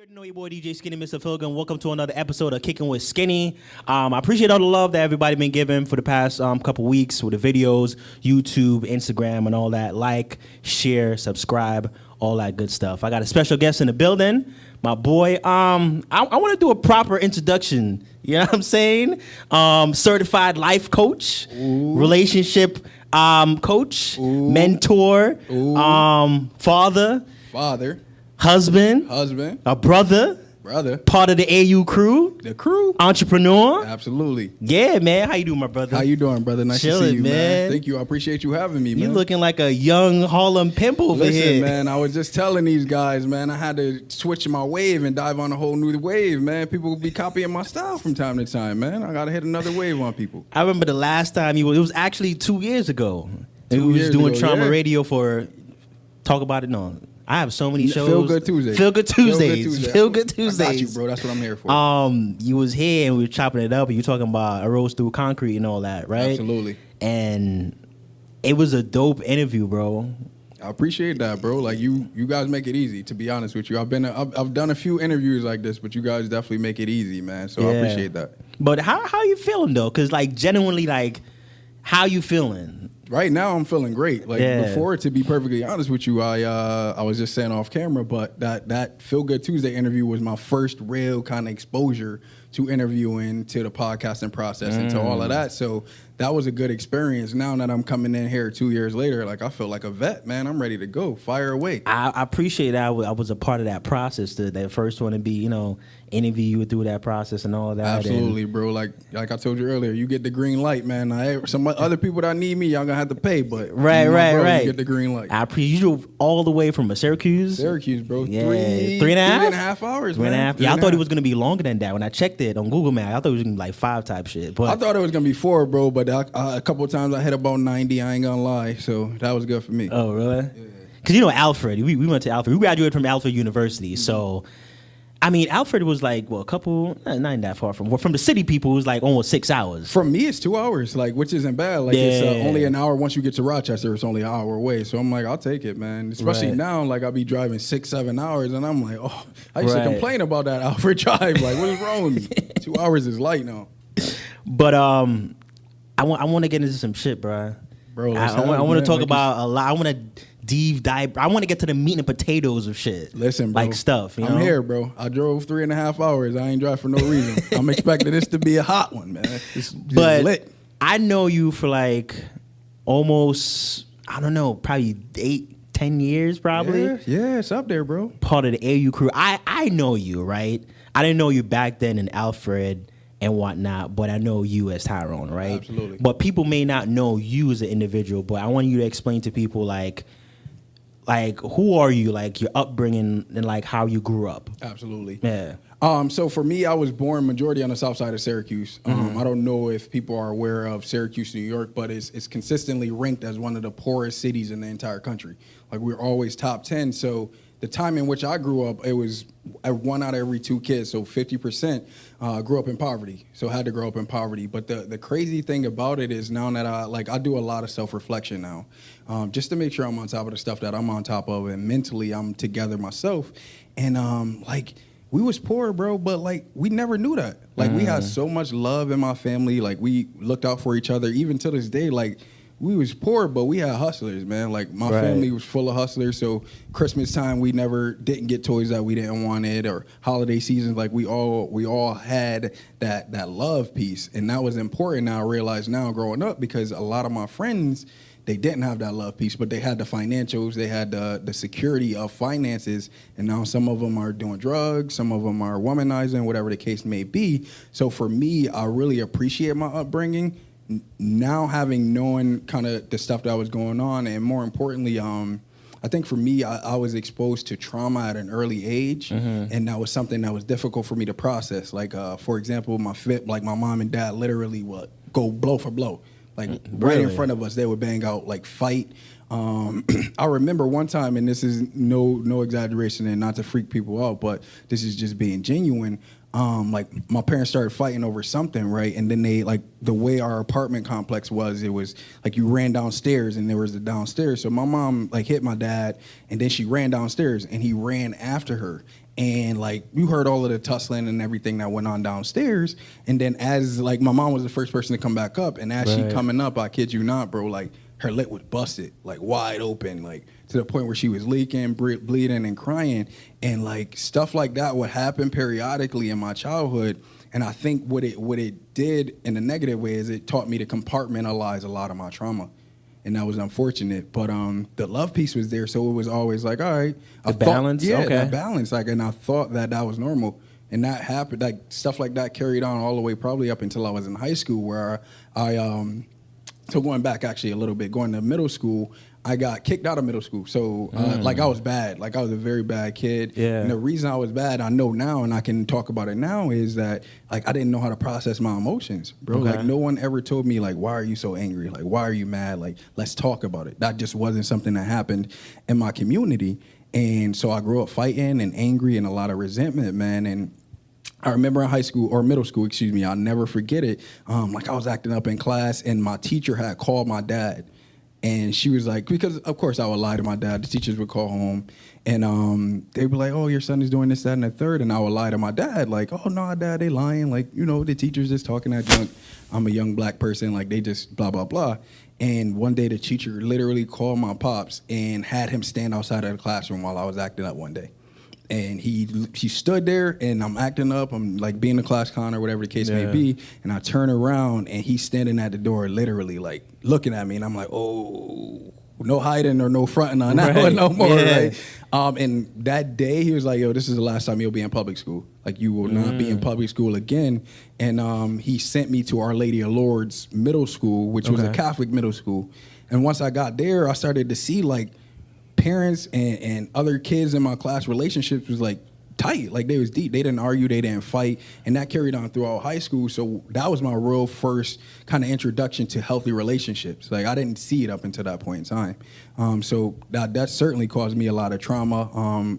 already know your boy DJ Skinny, Mr. Philgun. Welcome to another episode of Kicking with Skinny. I appreciate all the love that everybody been giving for the past couple weeks with the videos, YouTube, Instagram, and all that. Like, share, subscribe, all that good stuff. I got a special guest in the building, my boy. I want to do a proper introduction. You know what I'm saying? Certified life coach, relationship coach, mentor, father, husband, a brother, part of the AU crew, entrepreneur. Absolutely. Yeah, man. How you doing, my brother? How you doing, brother? Nice to see you, man. Thank you. I appreciate you having me, man. You looking like a young Harlem pimp over here. Listen, man, I was just telling these guys, man, I had to switch my wave and dive on a whole new wave, man. People will be copying my style from time to time, man. I got to hit another wave on people. I remember the last time it was actually 2 years ago. We was doing Trauma Radio for Talk About It No. I have so many shows. Feel Good Tuesdays. Feel Good Tuesdays. Feel Good Tuesdays. I got you, bro. That's what I'm here for. You was here and we were chopping it up and you were talking about a rose through concrete and all that, right? Absolutely. And it was a dope interview, bro. I appreciate that, bro. Like you guys make it easy. To be honest with you, I've done a few interviews like this, but you guys definitely make it easy, man. So I appreciate that. But how you feeling though? Because like genuinely, like how you feeling? Right now, I'm feeling great. Like before, to be perfectly honest with you, I was just saying off camera, but that Feel Good Tuesday interview was my first real kind of exposure to interviewing, to the podcasting process, and to all of that. So that was a good experience. Now that I'm coming in here 2 years later, like I feel like a vet, man. I'm ready to go. Fire away. I appreciate that. I was a part of that process. That first one to be, interview you through that process and all that. Absolutely, bro. Like I told you earlier, you get the green light, man. Some other people that need me, y'all gonna have to pay, but right. You get the green light. I appreciate you drove all the way from Syracuse. Syracuse, bro. Yeah, 3.5 hours, man. Yeah, I thought it was gonna be longer than that. When I checked it on Google Maps, I thought it was gonna be like 5 type shit. But I thought it was gonna be 4, bro. But a couple of times I hit about 90. I ain't gonna lie, so that was good for me. Oh, really? Yeah. Because Alfred, we went to Alfred. We graduated from Alfred University, so. I mean, Alfred was like, a couple, not that far from the city people, it was like almost 6 hours. From me, it's 2 hours, which isn't bad. It's only an hour. Once you get to Rochester, it's only an hour away. So I'm like, I'll take it, man. Especially now, I'll be driving 6-7 hours, and I'm like, I used to complain about that Alfred drive. Like, what is wrong with me? 2 hours is light now. But I want to get into some shit, bro. I want to talk about a lot. I want to dive. I want to get to the meat and potatoes of shit. Listen, bro. Like stuff. I'm here, bro. I drove 3.5 hours. I ain't drive for no reason. I'm expecting this to be a hot one, man. But lit. I know you for almost, I don't know, probably 8-10 years, probably. Yeah, it's up there, bro. Part of the AU crew. I know you, right? I didn't know you back then in Alfred and whatnot, but I know you as Tyrone, right? Absolutely. But people may not know you as an individual, but I want you to explain to people like who are you, like your upbringing and like how you grew up. Absolutely. Yeah. So for me, I was born majority on the south side of Syracuse. I don't know if people are aware of Syracuse, New York, but it's consistently ranked as one of the poorest cities in the entire country. Like we're always top 10. So the time in which I grew up, it was 1 out of every 2 kids, so 50% grew up in poverty. So I had to grow up in poverty. But the crazy thing about it is now that I do a lot of self-reflection now, just to make sure I'm on top of the stuff that I'm on top of, and mentally I'm together myself. And we was poor, bro, but we never knew that. We had so much love in my family. We looked out for each other. Even to this day, we was poor, but we had hustlers, man. My family was full of hustlers. So Christmas time, we didn't get toys that we didn't wanted, or holiday seasons. We all had that love piece, and that was important. Now I realize now growing up, because a lot of my friends, they didn't have that love piece, but they had the financials, they had the security of finances, and now some of them are doing drugs, some of them are womanizing, whatever the case may be. So for me, I really appreciate my upbringing. Now having known kind of the stuff that was going on, and more importantly, I think for me, I was exposed to trauma at an early age, and that was something that was difficult for me to process. For example, my mom and dad literally would go blow for blow. Right in front of us, they would bang out, fight. I remember one time, and this is no exaggeration and not to freak people out, but this is just being genuine. like my parents started fighting over something, right? And then they like the way our apartment complex was, it was like you ran downstairs and there was the downstairs. So my mom like hit my dad, and then she ran downstairs and he ran after her. And like you heard all of the tussling and everything that went on downstairs. And then as like my mom was the first person to come back up, and as she coming up, I kid you not, bro, like her lip was busted, like wide open, like to the point where she was leaking, bleeding, and crying. And like stuff like that would happen periodically in my childhood. And I think what it did in a negative way is it taught me to compartmentalize a lot of my trauma. And that was unfortunate, but the love piece was there, so it was always like, all right, balance, okay, that balance, like, and I thought that was normal, and that happened, like stuff like that carried on all the way probably up until I was in high school, where so going back actually a little bit, going to middle school, I got kicked out of middle school. So like I was bad, like I was a very bad kid. Yeah. And the reason I was bad, I know now, and I can talk about it now, is that like I didn't know how to process my emotions, bro. Okay. Like no one ever told me like, why are you so angry? Like, why are you mad? Like, let's talk about it. That just wasn't something that happened in my community. And so I grew up fighting and angry and a lot of resentment, man. And I remember in high school, or middle school, excuse me, I'll never forget it. Like I was acting up in class, and my teacher had called my dad. And she was like, because of course I would lie to my dad. The teachers would call home, and they'd be like, oh, your son is doing this, that, and the third. And I would lie to my dad, like, oh, no, dad, they lying. Like, you know, the teacher's just talking that junk. I'm a young black person. Like, they just blah, blah, blah. And one day the teacher literally called my pops and had him stand outside of the classroom while I was acting up one day. And he stood there, and I'm acting up. I'm like being a class clown or whatever the case may be. And I turn around, and he's standing at the door, literally like looking at me. And I'm like, oh, no hiding or no fronting on that one no more, right? And that day, he was like, yo, this is the last time you'll be in public school. Like, you will not be in public school again. And he sent me to Our Lady of Lourdes Middle School, which was a Catholic middle school. And once I got there, I started to see like parents and other kids in my class relationships was like tight, like they was deep. They didn't argue, they didn't fight, and that carried on throughout high school. So that was my real first kind of introduction to healthy relationships. Like I didn't see it up until that point in time. So that certainly caused me a lot of trauma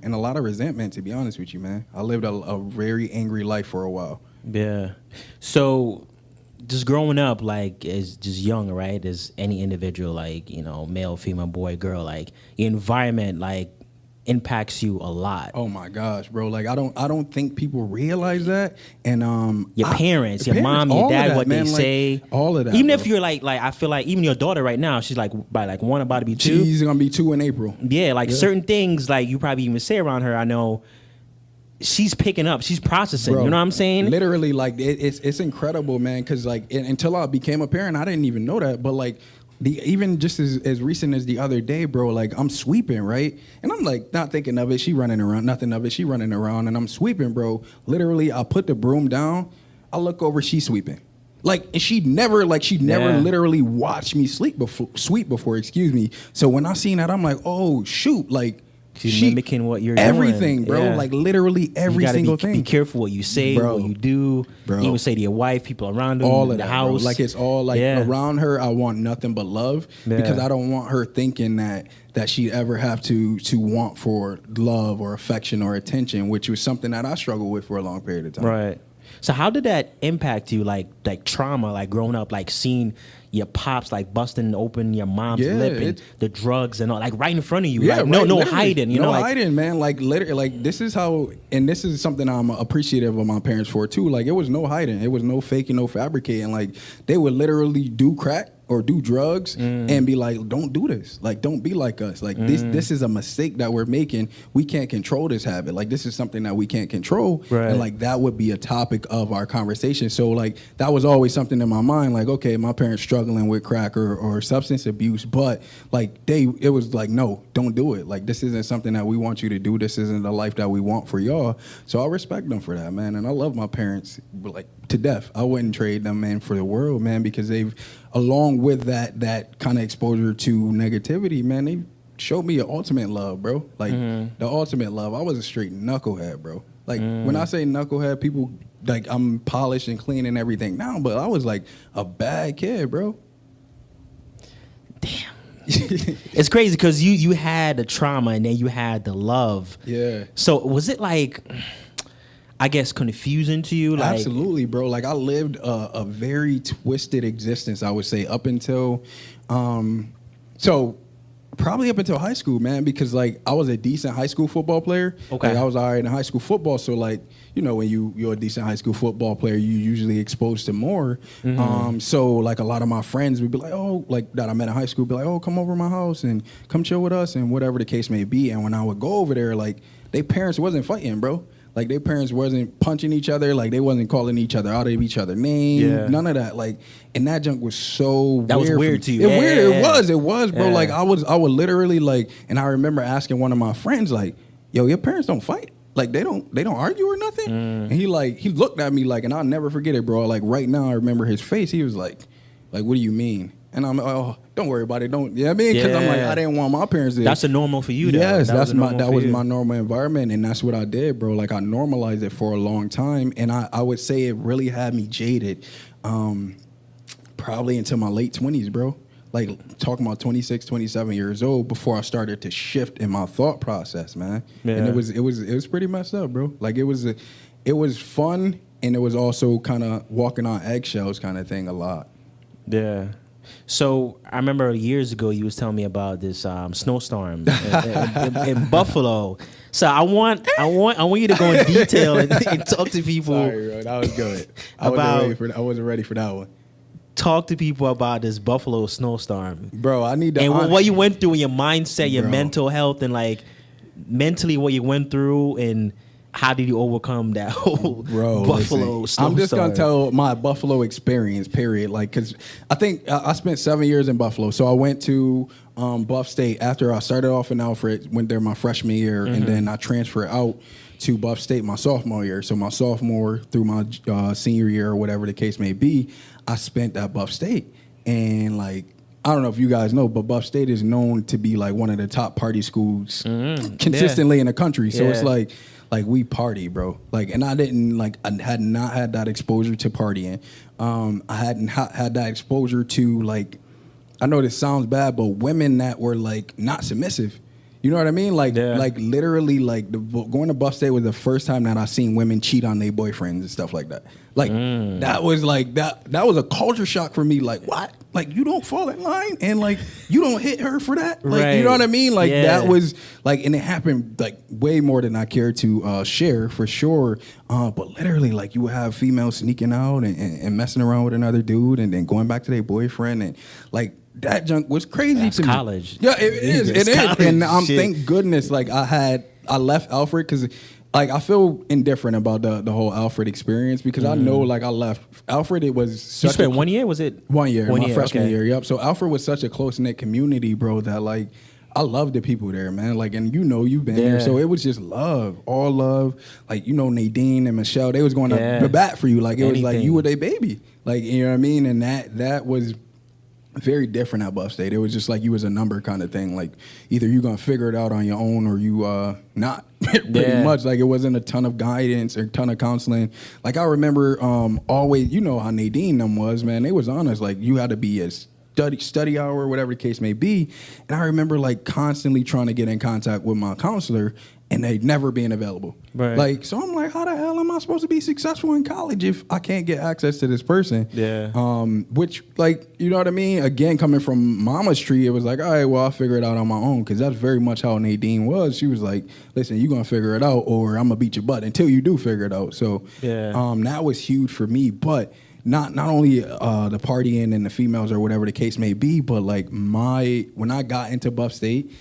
and a lot of resentment, to be honest with you, man. I lived a very angry life for a while. Yeah. So just growing up, like, as just young, right, as any individual, like, you know, male, female, boy, girl, like, your environment, like, impacts you a lot. Oh my gosh, bro! Like I don't think people realize that. And your parents, your mom, your dad, that, what man, they like, say, all of that. Even bro. if you're like I feel like even your daughter right now, she's like by like one about to be 2. She's gonna be 2 in April. Yeah, like certain things like you probably even say around her. I know she's picking up, she's processing. Bro, you know what I'm saying? Literally, like it's incredible, man. Because like until I became a parent, I didn't even know that. But like even just as recent as the other day, bro, like I'm sweeping, right? And I'm like not thinking of it. She running around, nothing of it. She running around, and I'm sweeping, bro. Literally, I put the broom down. I look over, she's sweeping. Like, and she'd never literally watched me sweep before, excuse me. So when I seen that, I'm like, oh shoot, like. She's mimicking what you're everything, doing. bro. Yeah. Like literally every single thing. Be careful what you say, bro, what you do. Bro. Even say to your wife, people around you, all of the that, house. bro. Like it's all like around her. I want nothing but love because I don't want her thinking that she'd ever have to want for love or affection or attention, which was something that I struggled with for a long period of time. Right. So how did that impact you? Like trauma, like growing up, like seeing your pops like busting open your mom's lip and the drugs and all, like right in front of you. Yeah, like, right, no hiding. You know, like, hiding, man. Like literally, like this is how, and this is something I'm appreciative of my parents for too. Like it was no hiding, it was no faking, no fabricating. Like they would literally do crack or do drugs and be like, don't do this. Like, don't be like us. Like this is a mistake that we're making. We can't control this habit. Like this is something that we can't control. Right. And like that would be a topic of our conversation. So like that was always something in my mind. Like, okay, my parents struggling with crack or substance abuse, but like it was like, no, don't do it. Like this isn't something that we want you to do. This isn't the life that we want for y'all. So I respect them for that, man. And I love my parents like to death. I wouldn't trade them, man, for the world, man, because they've, along with that kind of exposure to negativity, man, they showed me an ultimate love, bro. Like the ultimate love. I was a straight knucklehead, bro. Like when I say knucklehead, people like I'm polished and clean and everything now, but I was like a bad kid, bro. Damn. It's crazy because you had the trauma and then you had the love. Yeah. So was it like, I guess, confusing to you? Like, Absolutely, bro. Like I lived a very twisted existence, I would say, up until, so probably up until high school, man. Because like I was a decent high school football player. Okay. Like, I was all right in high school football. So like, you know, when you're a decent high school football player, you usually exposed to more. So like a lot of my friends would be like, oh, like that I met in high school, be like, oh, come over to my house and come chill with us and whatever the case may be. And when I would go over there, like their parents wasn't fighting, bro. Like their parents wasn't punching each other, like they wasn't calling each other out of each other's name, Yeah. none of that. Like, and that junk was so That was weird weird for to me. you. It was, bro. Yeah. Like I would literally like, and I remember asking one of my friends, like, yo, your parents don't fight? Like they don't argue or nothing? And he looked at me like, and I'll never forget it, bro. Like right now I remember his face. He was like, what do you mean? And I'm like, oh, don't worry about it. Don't, you know what I mean? Because I'm like, Yeah. I didn't want my parents to. that's a normal for you, though. Yes, that was my normal environment, and that's what I did, bro. Like I normalized it for a long time, and I would say it really had me jaded, probably into my late 20s, bro. Like talking about 26, 27 years old before I started to shift in my thought process, man. Yeah. And it was pretty messed up, bro. Like it was fun, and it was also kind of walking on eggshells kind of thing a lot. Yeah. So I remember years ago you was telling me about this snowstorm in Buffalo. So I want you to go in detail and talk to people. Sorry, bro. That was good. I wasn't ready for that one. Talk to people about this Buffalo snowstorm, Bro, I need to. and what you went through in your mindset, your Bro. mental health, and like mentally what you went through, and how did you overcome that whole Bro, Buffalo listen, snowstorm? I'm just gonna tell my Buffalo experience, period. Like, cause I think I spent 7 years in Buffalo. So I went to Buff State after I started off in Alfred. Went there my freshman year, and then I transferred out to Buff State my sophomore year. So my sophomore through my senior year or whatever the case may be, I spent at Buff State, and like. I don't know if you guys know, but Buff State is known to be like one of the top party schools consistently in the country. So it's Yeah. like we party, bro. Like, and I had not had that exposure to partying. I hadn't had that exposure to like, I know this sounds bad, but women that were like not submissive. You know what I mean? Like, Yeah. like literally, like going to Buff State was the first time that I seen women cheat on their boyfriends and stuff like that. Like that was like that was a culture shock for me. Like what? Like you don't fall in line and like you don't hit her for that. Like Right. you know what I mean? Like Yeah. that was like, and it happened like way more than I care to share for sure. But literally, like you would have females sneaking out and messing around with another dude and then going back to their boyfriend and like. That junk was crazy That's to me. college. Yeah, it is. It's It is. college And shit. thank goodness, like I left Alfred because, like, I feel indifferent about the whole Alfred experience because I know, like, I left Alfred. It was You such spent a, 1 year? Was it 1 year, my freshman okay. year. Yep. So Alfred was such a close knit community, bro. That like. I love the people there, man. Like, and you know, you've been there, Yeah. so it was just love, all love. Like, you know, Nadine and Michelle, they was going Yeah. to the bat for you. Like, it was like Anything. you were their baby. Like, you know what I mean? And that was very different at Buff State. It was just like you was a number kind of thing. Like either you gonna figure it out on your own or you not. Pretty Yeah. much. Like it wasn't a ton of guidance or a ton of counseling. Like I remember always, you know how Nadine them was, man. They was honest. Like you had to be a study hour, whatever the case may be. And I remember like constantly trying to get in contact with my counselor and they never being available. Right. Like, so I'm like, how the hell am I supposed to be successful in college if I can't get access to this person? Yeah. Which, like, you know what I mean? Again, coming from Mama's tree, it was like, all right, well, I'll figure it out on my own. Because that's very much how Nadine was. She was like, listen, you're going to figure it out or I'm going to beat your butt until you do figure it out. So Yeah. that was huge for me. But not only the partying and the females or whatever the case may be, but like when I got into Buff State,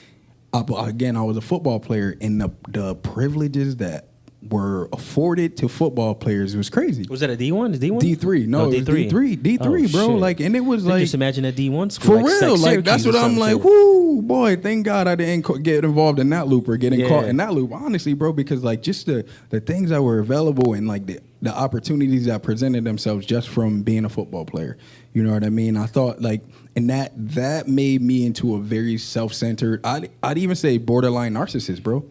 I was a football player, and the privileges that were afforded to football players was crazy. Was that a D1? D1? D3, no, it was D3, Oh, bro. shit. Like, and it was I like just imagine a D1 school. for real, like that's what I'm like. Woo. Whoo, boy! Thank God I didn't get involved in that loop or getting Yeah. caught in that loop. Honestly, bro, because like just the things that were available and like the opportunities that presented themselves just from being a football player. You know what I mean? I thought like, and that made me into a very self-centered. I'd even say borderline narcissist, bro.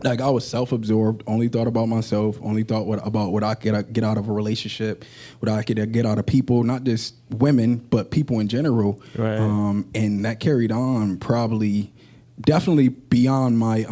Like I was self-absorbed, only thought about myself, only thought about what I could get out of a relationship, what I could get out of people, not just women, but people in general. Right. And that carried on definitely beyond my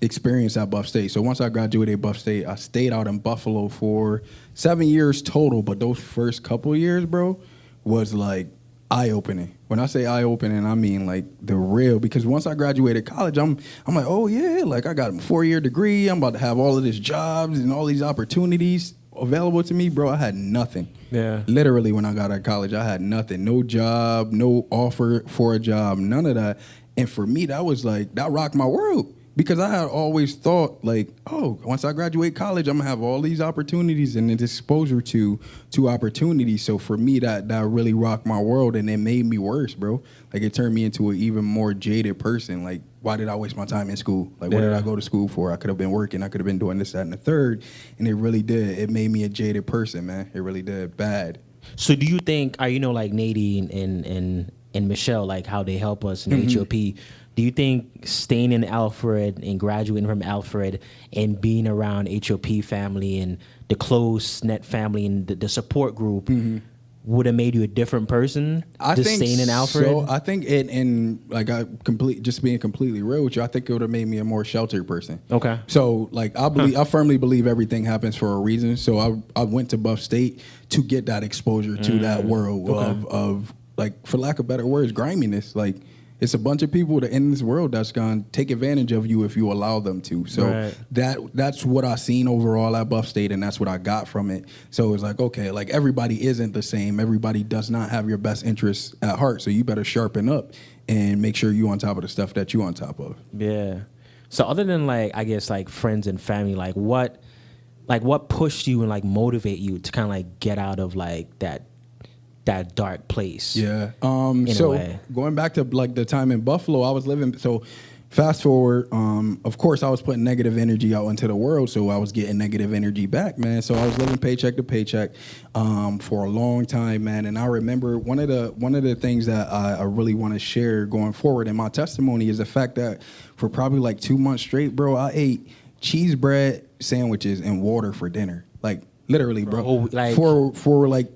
experience at Buff State. So once I graduated Buff State, I stayed out in Buffalo for 7 years total. But those first couple of years, bro, was like eye-opening. When I say eye-opening, I mean like the real, because once I graduated college, I'm like, oh yeah, like I got a 4-year degree. I'm about to have all of these jobs and all these opportunities available to me, bro. I had nothing. Yeah. Literally, when I got out of college, I had nothing. No job, no offer for a job, none of that. And for me, that was like, that rocked my world. Because I had always thought, like, oh, once I graduate college, I'm gonna have all these opportunities and this exposure to opportunities. So for me, that really rocked my world, and it made me worse, bro. Like, it turned me into an even more jaded person. Like, why did I waste my time in school? Like, what did I go to school for? I could have been working. I could have been doing this, that, and the third. And it really did. It made me a jaded person, man. It really did. Bad. So do you think, you know, like Nadine and Michelle, like how they help us in HOP, do you think staying in Alfred and graduating from Alfred and being around HOP family and the close net family and the support group would have made you a different person? I just think staying in Alfred? So I think just being completely real with you, I think it would have made me a more sheltered person. Okay. So like I firmly believe everything happens for a reason. So I went to Buff State to get that exposure to that world of like, for lack of better words, griminess. Like, it's a bunch of people that in this world that's gonna take advantage of you if you allow them to. So that's what I seen overall at Buff State, and that's what I got from it. So it's like, okay, like everybody isn't the same. Everybody does not have your best interests at heart. So you better sharpen up and make sure you on top of the stuff that you on top of. Yeah. So other than like, I guess like friends and family, like what pushed you and like motivate you to kind of like get out of like that dark place? Yeah. In a way. Going back to like the time in Buffalo, I was living. So fast forward, of course, I was putting negative energy out into the world, so I was getting negative energy back, man. So I was living paycheck to paycheck for a long time, man. And I remember one of the things that I really want to share going forward in my testimony is the fact that for probably like 2 months straight, bro, I ate cheese bread sandwiches and water for dinner, like literally, bro. Like, for like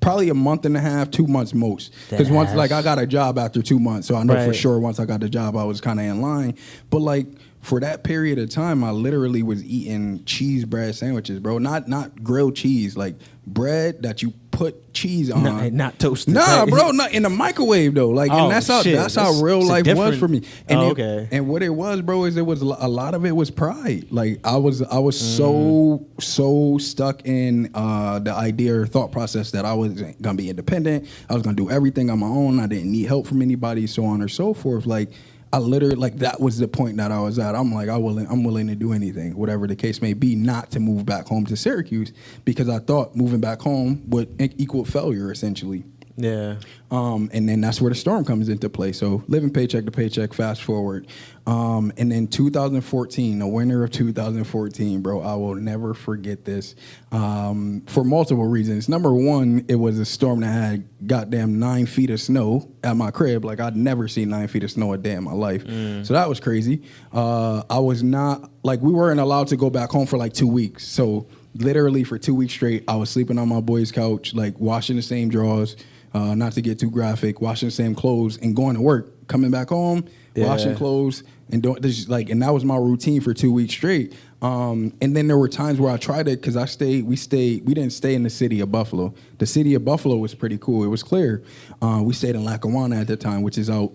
probably a month and a half, 2 months most. Because once, like, I got a job after 2 months, so I know for sure once I got the job, I was kind of in line. But like for that period of time, I literally was eating cheese bread sandwiches, bro. Not grilled cheese, like bread that you put cheese on. Not toasted. Nah, bro, not in the microwave though. Like, and that's how real life was for me. And and what it was, bro, is it was a lot of it was pride. Like I was so stuck in the idea or thought process that I was gonna be independent. I was gonna do everything on my own. I didn't need help from anybody, so on or so forth. Like, I literally, like, that was the point that I was at. I'm like, I'm willing to do anything, whatever the case may be, not to move back home to Syracuse, because I thought moving back home would equal failure, essentially. Yeah. And then that's where the storm comes into play. So living paycheck to paycheck, fast forward. And then 2014, the winter of 2014, bro, I will never forget this for multiple reasons. Number one, it was a storm that had goddamn 9 feet of snow at my crib. Like, I'd never seen 9 feet of snow a day in my life. So that was crazy. I was not, like, we weren't allowed to go back home for like 2 weeks. So literally for 2 weeks straight, I was sleeping on my boy's couch, like washing the same drawers. Not to get too graphic, washing the same clothes and going to work, coming back home, washing clothes, and doing this, like, and that was my routine for 2 weeks straight. And then there were times where I tried it, because we didn't stay in the city of Buffalo. The city of Buffalo was pretty cool. It was clear. We stayed in Lackawanna at the time, which is out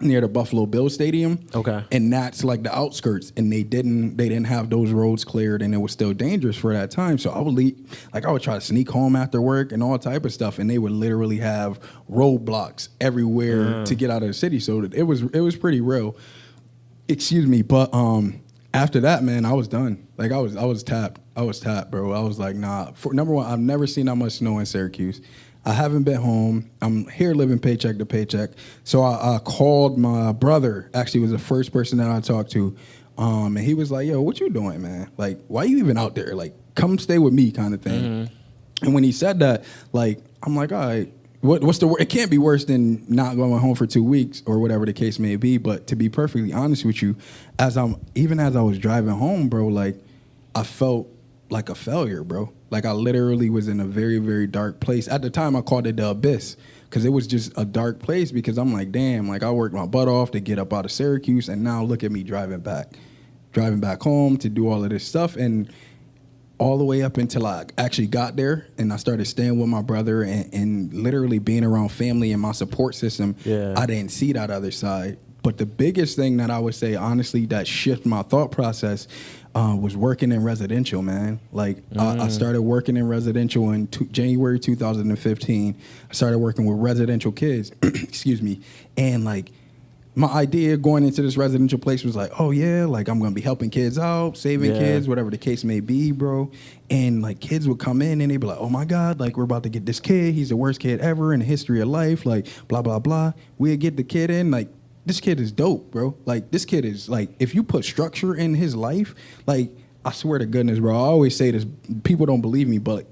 near the Buffalo Bills Stadium. Okay. And that's like the outskirts, and they didn't have those roads cleared, and it was still dangerous for that time. So I would try to sneak home after work and all type of stuff, and they would literally have roadblocks everywhere to get out of the city. So it was pretty real. Excuse me, but after that, man, I was done. Like, I was tapped. I was tapped, bro. I was like, nah. Number one, I've never seen that much snow in Syracuse. I haven't been home. I'm here living paycheck to paycheck. So I called my brother. Actually, was the first person that I talked to. And he was like, yo, what you doing, man? Like, why you even out there? Like, come stay with me, kind of thing. And when he said that, like, I'm like, all right, what's the word? It can't be worse than not going home for 2 weeks or whatever the case may be. But to be perfectly honest with you, as I was driving home, bro, like, I felt like a failure, bro. Like I literally was in a very, very dark place. At the time, I called it the abyss because it was just a dark place because I'm like, damn, like I worked my butt off to get up out of Syracuse, and now look at me driving back home to do all of this stuff. And all the way up until I actually got there and I started staying with my brother and literally being around family and my support system, I didn't see that other side. But the biggest thing that I would say, honestly, that shifted my thought process was working in residential, man. Like, I started working in residential in January 2015. I started working with residential kids, excuse me. And, like, my idea going into this residential place was like, oh, yeah, like, I'm going to be helping kids out, saving kids, whatever the case may be, bro. And, like, kids would come in and they'd be like, oh, my God, like, we're about to get this kid. He's the worst kid ever in the history of life, like, blah, blah, blah. We'd get the kid in, like, this kid is dope, bro. Like, this kid is, like, if you put structure in his life, like, I swear to goodness, bro, I always say this, people don't believe me, but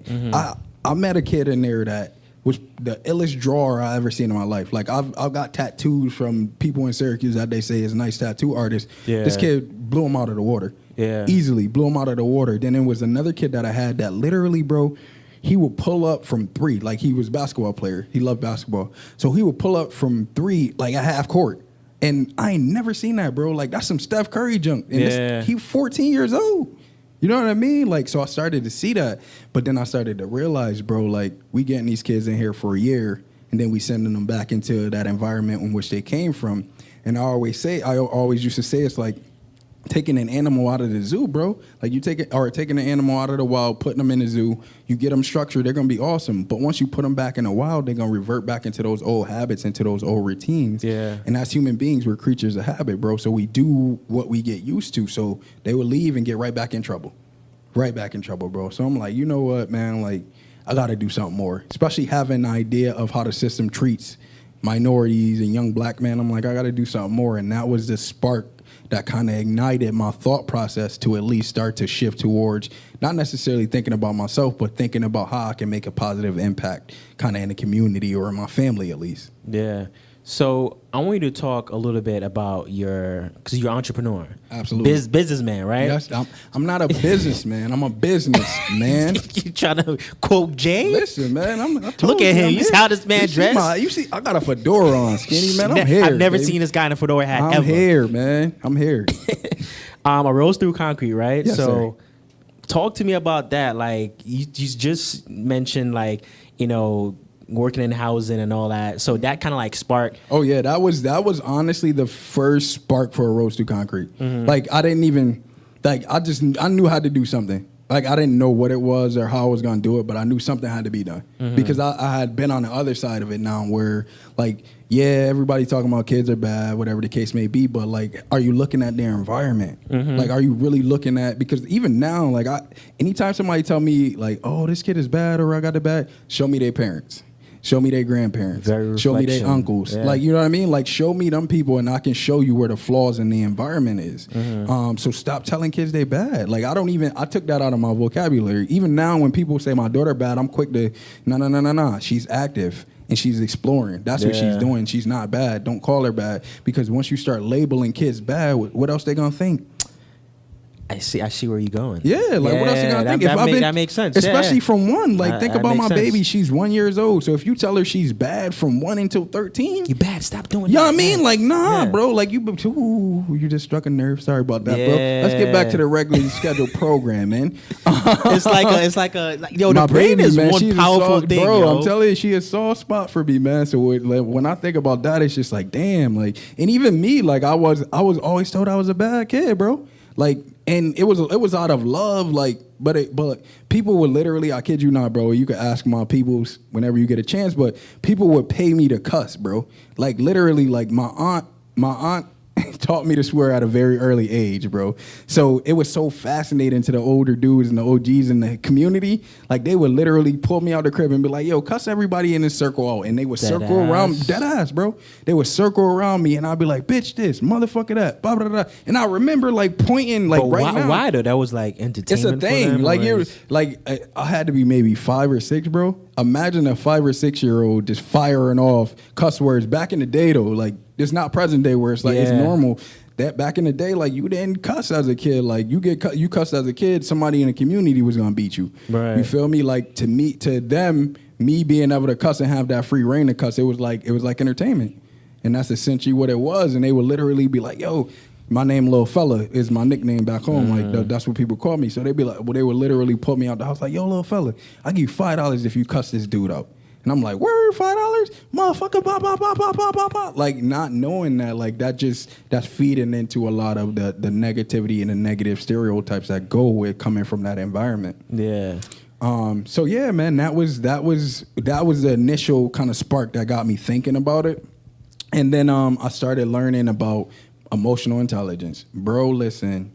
I met a kid in there that was the illest drawer I ever seen in my life. Like, I've got tattoos from people in Syracuse that they say is nice tattoo artists. Yeah. This kid blew him out of the water. Yeah. Easily blew him out of the water. Then there was another kid that I had that literally, bro, he would pull up from 3. Like, he was a basketball player. He loved basketball. So he would pull up from 3, like, at half court. And I ain't never seen that, bro. Like, that's some Steph Curry junk. And he 14 years old. You know what I mean? Like, so I started to see that. But then I started to realize, bro, like, we getting these kids in here for a year, and then we sending them back into that environment in which they came from. And I always used to say, it's like taking an animal out of the zoo, bro. Like, taking an animal out of the wild, putting them in the zoo, you get them structured, they're going to be awesome. But once you put them back in the wild, they're going to revert back into those old habits, into those old routines. Yeah. And as human beings, we're creatures of habit, bro. So we do what we get used to. So they will leave and get right back in trouble. Right back in trouble, bro. So I'm like, you know what, man? Like, I got to do something more. Especially having an idea of how the system treats minorities and young black men. I'm like, I got to do something more. And that was the spark that kind of ignited my thought process to at least start to shift towards not necessarily thinking about myself, but thinking about how I can make a positive impact kind of in the community or in my family at least. Yeah. So I want you to talk a little bit about because you're an entrepreneur. Absolutely. Businessman, right? Yes, I'm not a businessman. I'm a businessman. You trying to quote Jay? Listen, man. Look at him. You see how this man dressed? You see, I got a fedora on, skinny, man. I'm here. I've never seen this guy in a fedora hat ever. I'm here, man. I'm here. I rose through concrete, right? Yes, so sir. Talk to me about that. Like, you just mentioned, like, you know, working in housing and all that. So that kind of like sparked. Oh yeah, that was honestly the first spark for a Rose Through Concrete. Like, I didn't even, like, I knew how to do something. Like, I didn't know what it was or how I was gonna do it, but I knew something had to be done because I had been on the other side of it now, where, like, yeah, everybody talking about kids are bad, whatever the case may be, but, like, are you looking at their environment? Like, are you really looking at, because even now, like, anytime somebody tell me, like, oh, this kid is bad or I got it bad, show me their parents. Show me their grandparents. Show me their uncles. Yeah. Like, you know what I mean? Like, show me them people and I can show you where the flaws in the environment is. So stop telling kids they bad. Like, I took that out of my vocabulary. Even now when people say my daughter bad, I'm quick to, no. She's active and she's exploring. That's what she's doing. She's not bad. Don't call her bad. Because once you start labeling kids bad, what else they gonna think? I see where you're going. Yeah, like, what else you gonna think? That makes sense. Especially from 1. Like, think about my sense. baby. She's 1 year old. So if you tell her she's bad from 1 until 13, you bad. Stop doing that. You know what I mean? Like, nah, bro. Like, you just struck a nerve. Sorry about that, bro. Let's get back to the regularly scheduled program, man. It's like yo, the brain is man, one powerful thing, bro. yo. I'm telling you, she a soft spot for me, man. So when I think about that, it's just like, damn. Like, and even me, like, I was always told I was a bad kid, bro. Like, and it was out of love, like, but people would literally, I kid you not, bro, you could ask my peoples whenever you get a chance, but people would pay me to cuss, bro. Like, literally, like, my aunt taught me to swear at a very early age, bro. So it was so fascinating to the older dudes and the OGs in the community. Like, they would literally pull me out the crib and be like, yo, cuss everybody in this circle out. And they would circle around, dead ass, bro. They would circle around me and I'd be like, bitch this, motherfucker that, blah, blah, blah. And I remember, like, pointing, like, but now. Why though? That was like entertainment. It's a thing. For them, I had to be maybe 5 or 6, bro. Imagine a 5 or 6 year old just firing off cuss words back in the day, though. Like, it's not present day where it's like, it's normal. that back in the day, like you didn't cuss as a kid. Like you cussed as a kid, somebody in the community was gonna beat you. Right. You feel me? Like to them, me being able to cuss and have that free reign to cuss, it was like entertainment. And that's essentially what it was. And they would literally be like, yo, my name Lil Fella is my nickname back home. Like that's what people call me. So they'd be like, well, they would literally put me out the house like, yo, Lil Fella, I'll give you $5 if you cuss this dude out. And I'm like, word, $5? Motherfucker, bop, bop, bop, bop, bop, bop, bop. Like, not knowing that, like, that's feeding into a lot of the negativity and the negative stereotypes that go with coming from that environment. Yeah. So yeah, man, that was the initial kind of spark that got me thinking about it. And then I started learning about emotional intelligence. Bro, listen.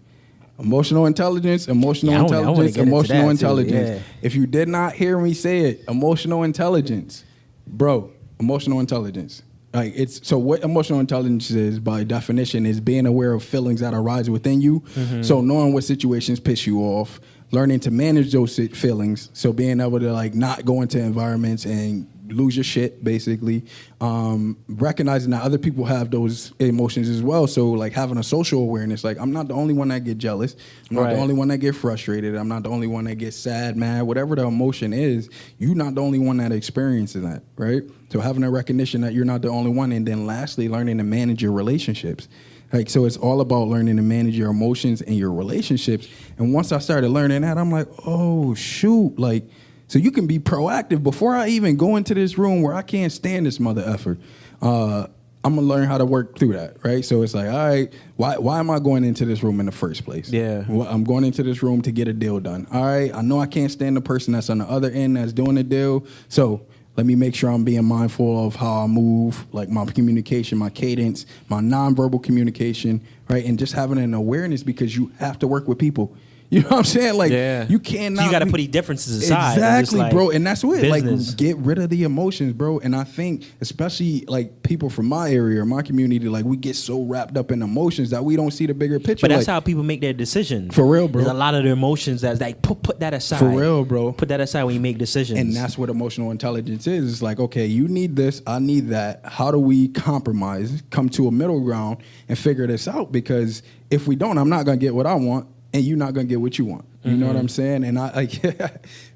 Emotional intelligence. I wanna get into that too, yeah. If you did not hear me say it, emotional intelligence. Bro, emotional intelligence. Like what emotional intelligence is by definition is being aware of feelings that arise within you. Mm-hmm. So knowing what situations piss you off, learning to manage those feelings. So being able to like not go into environments and lose your shit, basically. Recognizing that other people have those emotions as well. So like having a social awareness, like I'm not the only one that get jealous. I'm not the only one that get frustrated. I'm not the only one that gets sad, mad, whatever the emotion is. You're not the only one that experiences that, right? So having a recognition that you're not the only one. And then lastly, learning to manage your relationships. Like, so it's all about learning to manage your emotions and your relationships. And once I started learning that, I'm like, oh shoot, like, so you can be proactive before I even go into this room where I can't stand this mother effer. I'm gonna learn how to work through that, right? So it's like, all right, why am I going into this room in the first place? Yeah. Well, I'm going into this room to get a deal done. All right, I know I can't stand the person that's on the other end that's doing the deal. So let me make sure I'm being mindful of how I move, like my communication, my cadence, my nonverbal communication, right? And just having an awareness because you have to work with people. You know what I'm saying? Like, you cannot. So you got to put these differences aside. Exactly, like bro. And that's what, business. like, get rid of the emotions, bro. And I think, especially, like, people from my area or my community, like, we get so wrapped up in emotions that we don't see the bigger picture. But that's like, how people make their decisions. For real, bro. There's a lot of the emotions that's like, put that aside. For real, bro. Put that aside when you make decisions. And that's what emotional intelligence is. It's like, okay, you need this, I need that. How do we compromise, come to a middle ground, and figure this out? Because if we don't, I'm not going to get what I want, and you're not going to get what you want. You know what I'm saying? And I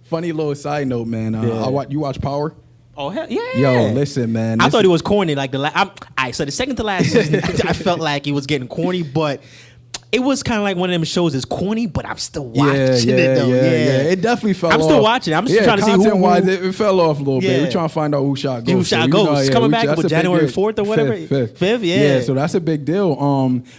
funny little side note, man. You watch Power? Oh, hell yeah. Yo, listen, man. I thought it was corny. Like so the second to last season, I felt like it was getting corny, but it was kind of like one of them shows that's corny, but I'm still watching it though. Yeah, it definitely fell off. I'm still watching it. I'm just trying to see who. Content-wise, it fell off a little bit. We're trying to find out who shot Ghost. Who shot Ghost. Coming back with January 4th or whatever. Fifth, yeah. Yeah, so that's a big deal.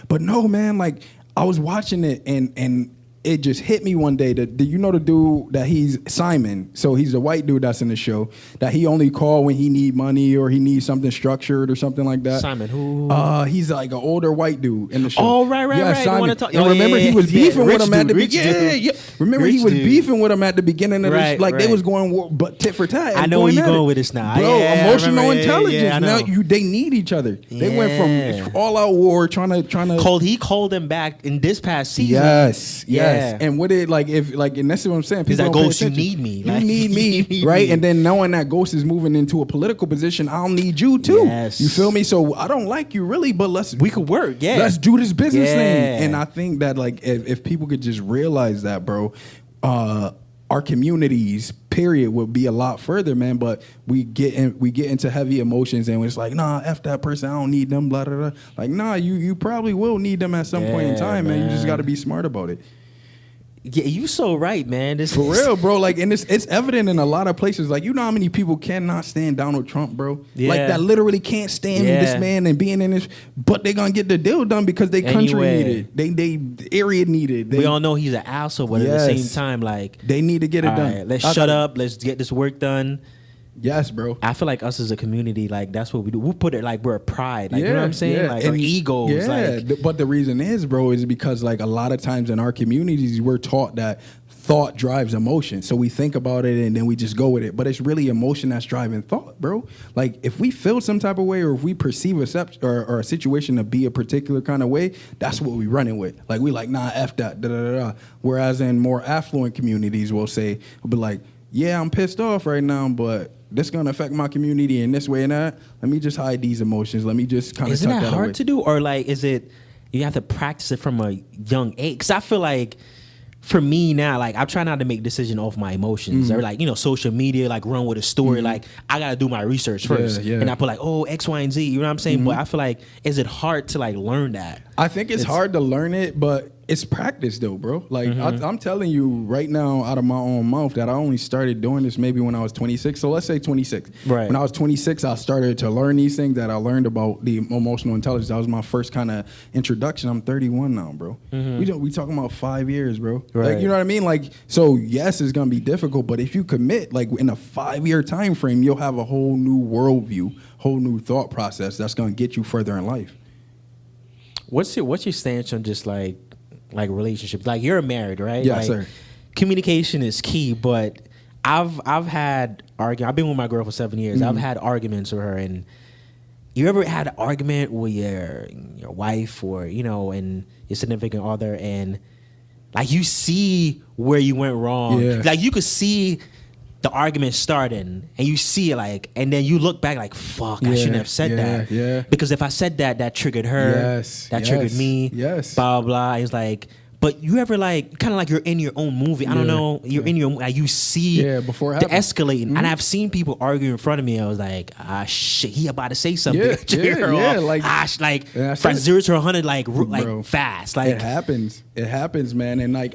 But no, man, like I was watching it and it just hit me one day that you know the dude that he's Simon. So he's a white dude that's in the show that he only call when he need money or he needs something structured or something like that. Simon, who? He's like an older white dude in the show. Oh, right. Simon. Talk, and remember he was beefing with him at the beginning. Yeah. Remember he was beefing with him at the beginning of this. Like they was going but tit for tat. I know where you're going with this now, bro. Emotional intelligence. Yeah, now they need each other. They went from all out war trying to. He called them back in this past season. Yes. And what it and that's what I'm saying. He's like, Ghost, you need me. You need me, right? And then knowing that Ghost is moving into a political position, I'll need you too. Yes. You feel me? So I don't like you really, but we could work. Yeah, let's do this business thing. And I think that like if people could just realize that, bro, our communities, period, would be a lot further, man. But we get into heavy emotions, and it's like, nah, F that person, I don't need them, blah, blah, blah. Like, nah, you probably will need them at some point in time, man. You just got to be smart about it. Yeah, you so right, man. For real, bro. Like, and it's evident in a lot of places. Like, you know how many people cannot stand Donald Trump, bro? Yeah. Like, that literally can't stand this man and being in this, but they're going to get the deal done because they country need it. They area need it. We all know he's an asshole, but at the same time, like, they need to get it done. Right, let's shut up. Let's get this work done. Yes, bro. I feel like us as a community, like that's what we do. We put it like we're a pride, like you know what I'm saying, like our egos. Yeah, like, but the reason is, bro, is because like a lot of times in our communities, we're taught that thought drives emotion. So we think about it and then we just go with it. But it's really emotion that's driving thought, bro. Like if we feel some type of way or if we perceive a situation to be a particular kind of way, that's what we running with. Like we like, nah, F that, da da da. Whereas in more affluent communities, we'll be like, yeah, I'm pissed off right now, but this gonna affect my community in this way and that. Let me just hide these emotions. Let me just kind of tuck that away. Isn't that hard to do, or like is it you have to practice it from a young age. Because I feel like, for me now, like I try not to make decisions off my emotions or like, social media, like run with a story. Like I gotta do my research first, and I put like, X, Y, and Z. You know what I'm saying? But I feel like, is it hard to like learn that? I think it's hard to learn it, but it's practice though, bro. Like I'm telling you right now, out of my own mouth, that I only started doing this maybe when I was 26. So let's say 26. Right. When I was 26, I started to learn these things that I learned about the emotional intelligence. That was my first kind of introduction. I'm 31 now, bro. We talking about 5 years, bro. Right. Like, you know what I mean? Like, so yes, it's gonna be difficult, but if you commit, like in a 5-year time frame, you'll have a whole new worldview, whole new thought process that's gonna get you further in life. What's your stance on just like relationships? Like you're married, right? Yes, like, sir. Communication is key, but I've had I've been with my girl for 7 years. I've had arguments with her, and you ever had an argument with your wife or and your significant other, and like you see where you went wrong. Yeah. Like you could see the argument starting, and you see it like, and then you look back like, fuck, I shouldn't have said that. Yeah. Because if I said that, that triggered her. Yes. That triggered me. Yes. Blah, blah. It's like, but you ever like, kind of like you're in your own movie. I don't know. You're in your, like you see before it the happens. escalating. And I've seen people argue in front of me. I was like, shit, he about to say something. Like, from 0 to 100, like Bro, fast. Like it happens, man. And like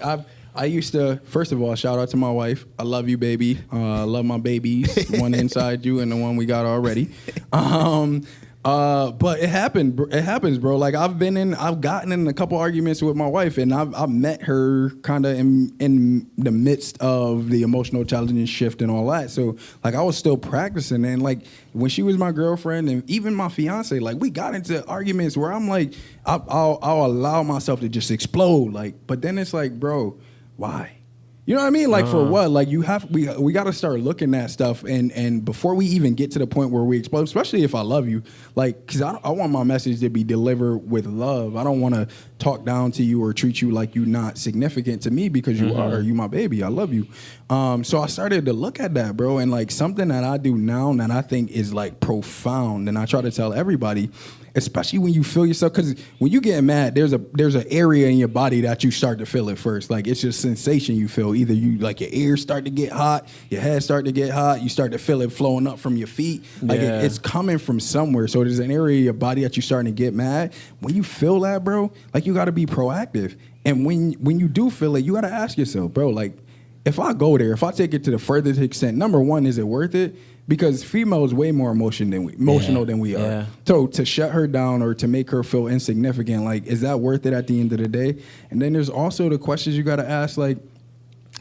I used to, first of all, shout out to my wife. I love you, baby. I love my babies, one inside you and the one we got already. But it happens, bro. Like I've gotten in a couple arguments with my wife, and I've met her kind of in the midst of the emotional intelligence shift and all that. So like I was still practicing, and like when she was my girlfriend and even my fiance, like we got into arguments where I'm like, I'll allow myself to just explode, like. But then it's like, bro, why? You know what I mean? Like for what? Like we got to start looking at stuff and before we even get to the point where we explode, especially if I love you, like, cause I want my message to be delivered with love. I don't want to talk down to you or treat you like you're not significant to me, because you are. You my baby. I love you. So I started to look at that, bro, and like something that I do now that I think is like profound, and I try to tell everybody, especially when you feel yourself, because when you get mad, there's an area in your body that you start to feel it first. Like it's just sensation you feel. Either you like your ears start to get hot, your head start to get hot, you start to feel it flowing up from your feet. Like it's coming from somewhere. So there's an area of your body that you're starting to get mad. When you feel that, bro, like you got to be proactive. And when you do feel it, you got to ask yourself, bro, like if I go there, if I take it to the furthest extent, number one, is it worth it? Because females way more emotional than we are. Yeah. So to shut her down or to make her feel insignificant, like, is that worth it at the end of the day? And then there's also the questions you got to ask, like,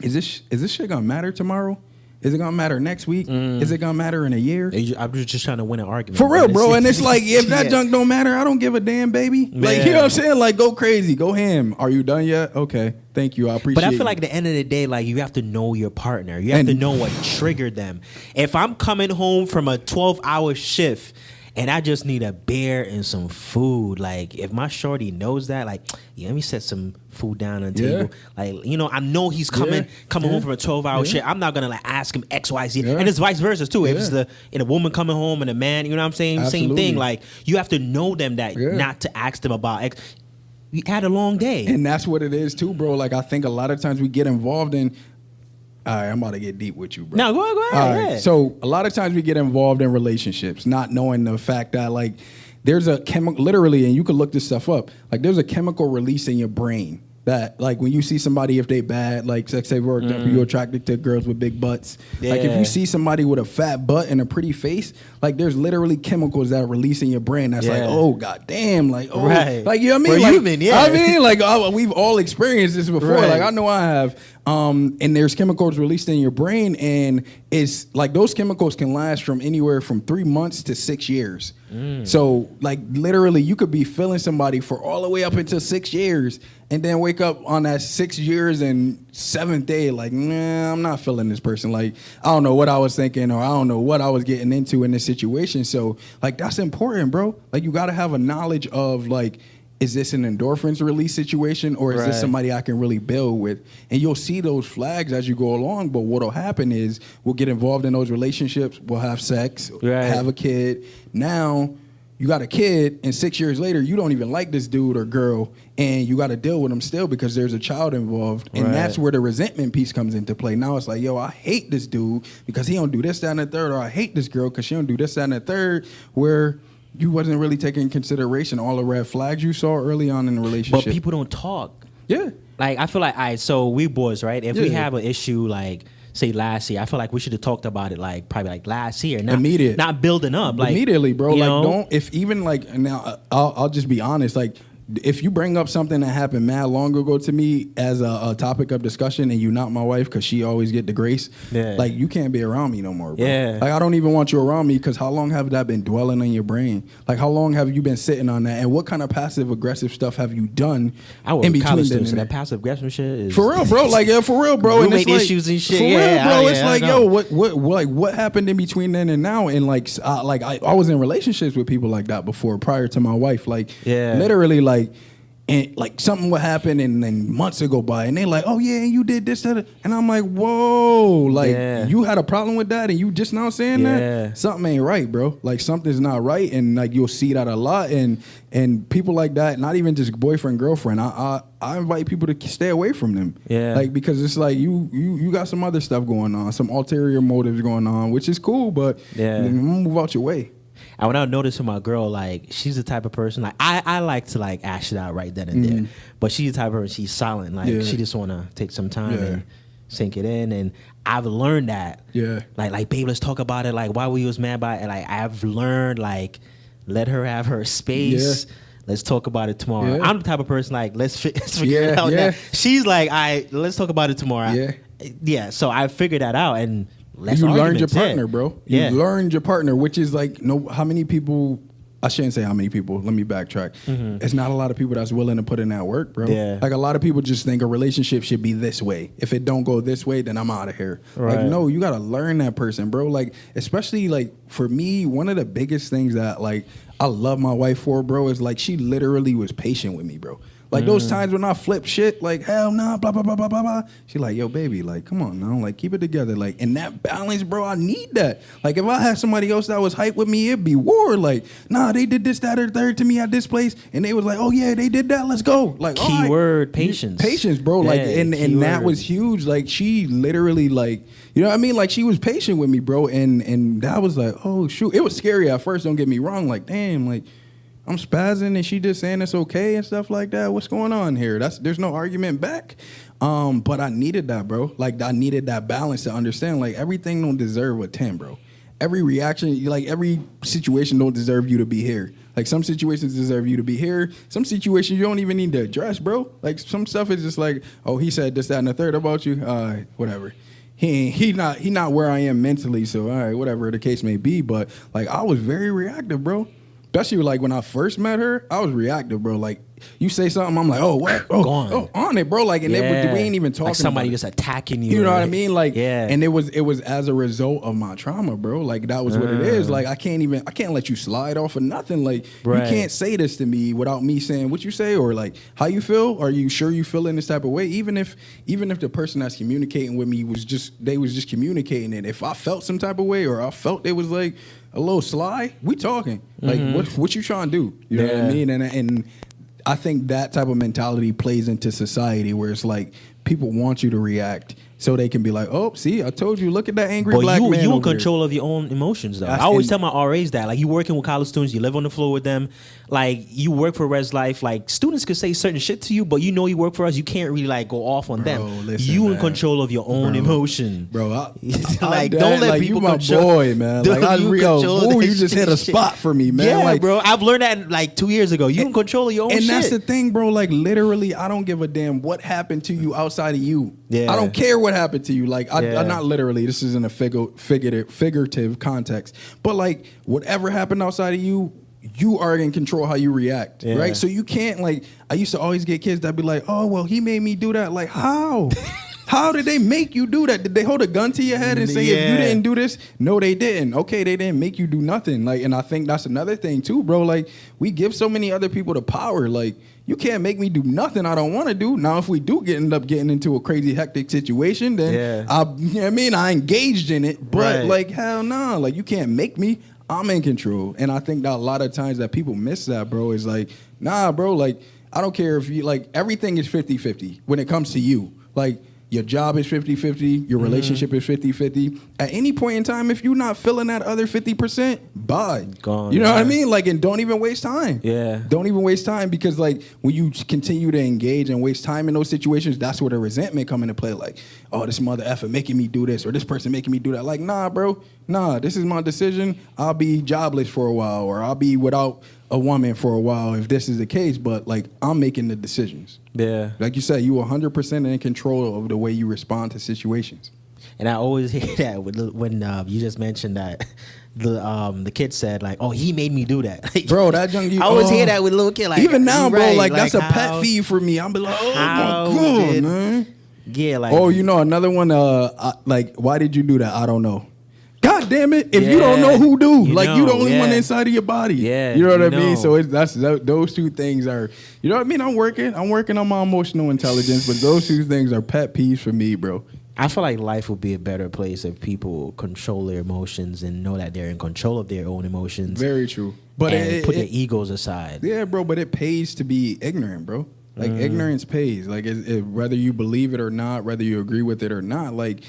is this shit gonna matter tomorrow? Is it gonna matter next week? Is it gonna matter in a year? I'm just trying to win an argument. For real, bro. And it's like, if that junk don't matter, I don't give a damn, baby. Like, you know what I'm saying? Like, go crazy, go ham. Are you done yet? Okay, thank you. I appreciate it. But I feel like at the end of the day, like, you have to know your partner. You have to know what triggered them. If I'm coming home from a 12-hour shift and I just need a beer and some food, like, if my shorty knows that, like, yeah, let me set some food down on the table. Like, I know he's coming home from a 12-hour shift. I'm not gonna like ask him X, Y, Z, and it's vice versa too. If it's a woman coming home and a man, you know what I'm saying? Absolutely. Same thing. Like, you have to know them that not to ask them about X. We had a long day, and that's what it is too, bro. Like, I think a lot of times we get involved in. All right, I'm about to get deep with you, bro. No, go ahead. All right. So a lot of times we get involved in relationships, not knowing the fact that, like, there's a chemical, literally, and you can look this stuff up. Like, there's a chemical release in your brain that, like, when you see somebody, if they bad, like, say for example, you're attracted to girls with big butts. Like, if you see somebody with a fat butt and a pretty face, like, there's literally chemicals that release in your brain that's like, oh, goddamn, like, oh, like, you know what I mean? We're like, human, I mean, like, we've all experienced this before. Right. Like, I know I have. And there's chemicals released in your brain, and it's like those chemicals can last from anywhere from 3 months to 6 years. So, like, literally, you could be feeling somebody for all the way up until 6 years, and then wake up on that 6 years and 7th day, like, nah, I'm not feeling this person. Like, I don't know what I was thinking, or I don't know what I was getting into in this situation. So, like, that's important, bro. Like, you got to have a knowledge of, like, is this an endorphins release situation, or is this somebody I can really build with? And you'll see those flags as you go along. But what'll happen is we'll get involved in those relationships. We'll have sex, have a kid. Now you got a kid, and 6 years later, you don't even like this dude or girl, and you got to deal with them still because there's a child involved, and that's where the resentment piece comes into play. Now it's like, yo, I hate this dude because he don't do this, that, and the third, or I hate this girl because she don't do this, that, and the third, where you wasn't really taking in consideration all the red flags you saw early on in the relationship. But people don't talk. Yeah. Like, I feel like, all right, so we boys, right? If we Yeah. have an issue, like, say last year, I feel like we should have talked about it, like, probably like last year. Immediate. Not building up. Like, Immediately, bro. you Like, know? don't, if even like, now, I'll just be honest, like, if you bring up something that happened mad long ago to me as a topic of discussion and you not my wife because she always get the grace, like, you can't be around me no more, bro. Yeah. Like, I don't even want you around me because how long have that been dwelling in your brain? Like, how long have you been sitting on that? And what kind of passive aggressive stuff have you done I was in in between college then students, and so there? that passive aggressive shit is For real, bro. Like, yeah, for real, bro. Roommate and it's like, issues and shit. For Yeah, real, bro. yeah, It's I like, know. yo, what happened in between then and now? And like, I was in relationships with people like that before, prior to my wife. Like, literally, like. And like something would happen and then months would go by and they like, oh yeah, you did this, that, and I'm like, whoa, like you had a problem with that and you just now saying that? Something ain't right, bro. Like something's not right, and like you'll see that a lot, and people like that, not even just boyfriend, girlfriend. I invite people to stay away from them. Yeah. Like, because it's like you got some other stuff going on, some ulterior motives going on, which is cool, but move out your way. And when I notice with my girl, like, she's the type of person, like, I like to, like, ash it out right then and there. But she's the type of person, she's silent. Like, she just want to take some time and sink it in. And I've learned that. Yeah. Like, babe, let's talk about it. Like, why we was mad about it. And, like, I've learned, like, let her have her space. Yeah. Let's talk about it tomorrow. Yeah. I'm the type of person, like, let's figure it out now. She's like, all right, let's talk about it tomorrow. Yeah. Yeah, so I figured that out, and you learned your partner, bro. You learned your partner, which is like, how many people, I shouldn't say how many people, let me backtrack. It's not a lot of people that's willing to put in that work, bro. Yeah. Like, a lot of people just think a relationship should be this way. If it don't go this way, then I'm out of here. Right. Like, no, you got to learn that person, bro. Like, especially, like, for me, one of the biggest things that, like, I love my wife for, bro, is, like, she literally was patient with me, bro. Like, those times when I flip shit, like, hell nah, blah, blah, blah, blah, blah, blah. She like, yo, baby, like, come on now. Like, keep it together. Like, and that balance, bro, I need that. Like, if I had somebody else that was hype with me, it'd be war. Like, nah, they did this, that, or third to me at this place. And they was like, oh, yeah, they did that. Let's go. Like, keyword, patience. Patience, bro. Like, and that was huge. Like, she literally, like, you know what I mean? Like, she was patient with me, bro. And that was like, oh, shoot. It was scary at first, don't get me wrong. Like, damn, like, I'm spazzing and she just saying it's okay and stuff like that. What's going on here? There's no argument back. But I needed that, bro. Like, I needed that balance to understand, like, everything don't deserve a 10, bro. Every reaction, like, every situation don't deserve you to be here. Like, some situations deserve you to be here. Some situations you don't even need to address, bro. Like, some stuff is just like, oh, he said this, that, and the third about you. Whatever. He not where I am mentally, so all right, whatever the case may be. But, like, I was very reactive, bro. Especially, like, when I first met her, I was reactive, bro. Like, you say something, I'm like, oh, what? Oh, on it, bro. Like, and we ain't even talking. Like somebody about just attacking you. You know what I mean? Like, and it was as a result of my trauma, bro. Like, that was what it is. Like, I can't let you slide off of nothing. Like, you can't say this to me without me saying what you say or, like, how you feel. Are you sure you feel in this type of way? Even if the person that's communicating with me was just communicating it. If I felt some type of way or I felt it was like a little sly, we talking. Like, what you trying to do? You know what I mean? And I think that type of mentality plays into society where it's like people want you to react so they can be like, oh, see, I told you, look at that angry black man. You in over control here. of your own emotions, though. I always tell my RAs that. Like, you working with college students, you live on the floor with them. Like, you work for Res Life. Like, students could say certain shit to you, but you know you work for us. You can't really, like, go off on them. Listen, you in control of your own emotion. Bro, like, don't let people you my boy, man. Dude, like, you just hit a spot for me, man. Yeah, like, bro. I've learned that, like, 2 years ago. You in control of your own shit. And that's the thing, bro. Like, literally, I don't give a damn what happened to you outside of you. Yeah. I don't care what happened to you. Like, I not literally. This is in a figurative context. But, like, whatever happened outside of you, you are in control how you react, right? So you can't, like, I used to always get kids that be like, oh, well, he made me do that. Like, how? How did they make you do that? Did they hold a gun to your head and say, if you didn't do this? No, they didn't. Okay, they didn't make you do nothing. Like, and I think that's another thing too, bro. Like, we give so many other people the power. Like, you can't make me do nothing I don't want to do. Now, if we do end up getting into a crazy hectic situation, then you know what I mean, I engaged in it. But like, hell no. Like, you can't make me. I'm in control. And I think that a lot of times that people miss that, bro, is like, nah, bro, like, I don't care if you, like, everything is 50-50 when it comes to you. Like, your job is 50-50, your relationship is 50-50. At any point in time, if you're not feeling that other 50%, bye. Gone, you know what I yeah. mean? Like, and don't even waste time. Yeah. Don't even waste time, because, like, when you continue to engage and waste time in those situations, that's where the resentment come into play. Like, oh, this mother effer making me do this, or this person making me do that. Like, nah, bro. Nah, this is my decision. I'll be jobless for a while, or I'll be without a woman for a while if this is the case. But, like, I'm making the decisions. Yeah. Like you said, you 100% in control of the way you respond to situations. And I always hear that when you just mentioned that the kid said like, "Oh, he made me do that." Bro, that junkie. I always hear that with little kid. Like even now, you bro, right, like that's a how- pet peeve for me. I'm be like, oh how my god, did- man. Yeah, like Oh, you know another one. Like, why did you do that? I don't know. God damn it! If you don't know, who do? You Like, know, you the only one yeah. inside of your body. Yeah, you know what you I mean. know. So those two things are, you know what I mean. I'm working on my emotional intelligence, but those two things are pet peeves for me, bro. I feel like life would be a better place if people control their emotions and know that they're in control of their own emotions. Very true. But and put their egos aside. Yeah, bro, but it pays to be ignorant, bro. Like, ignorance pays. Like, whether you believe it or not, whether you agree with it or not, like,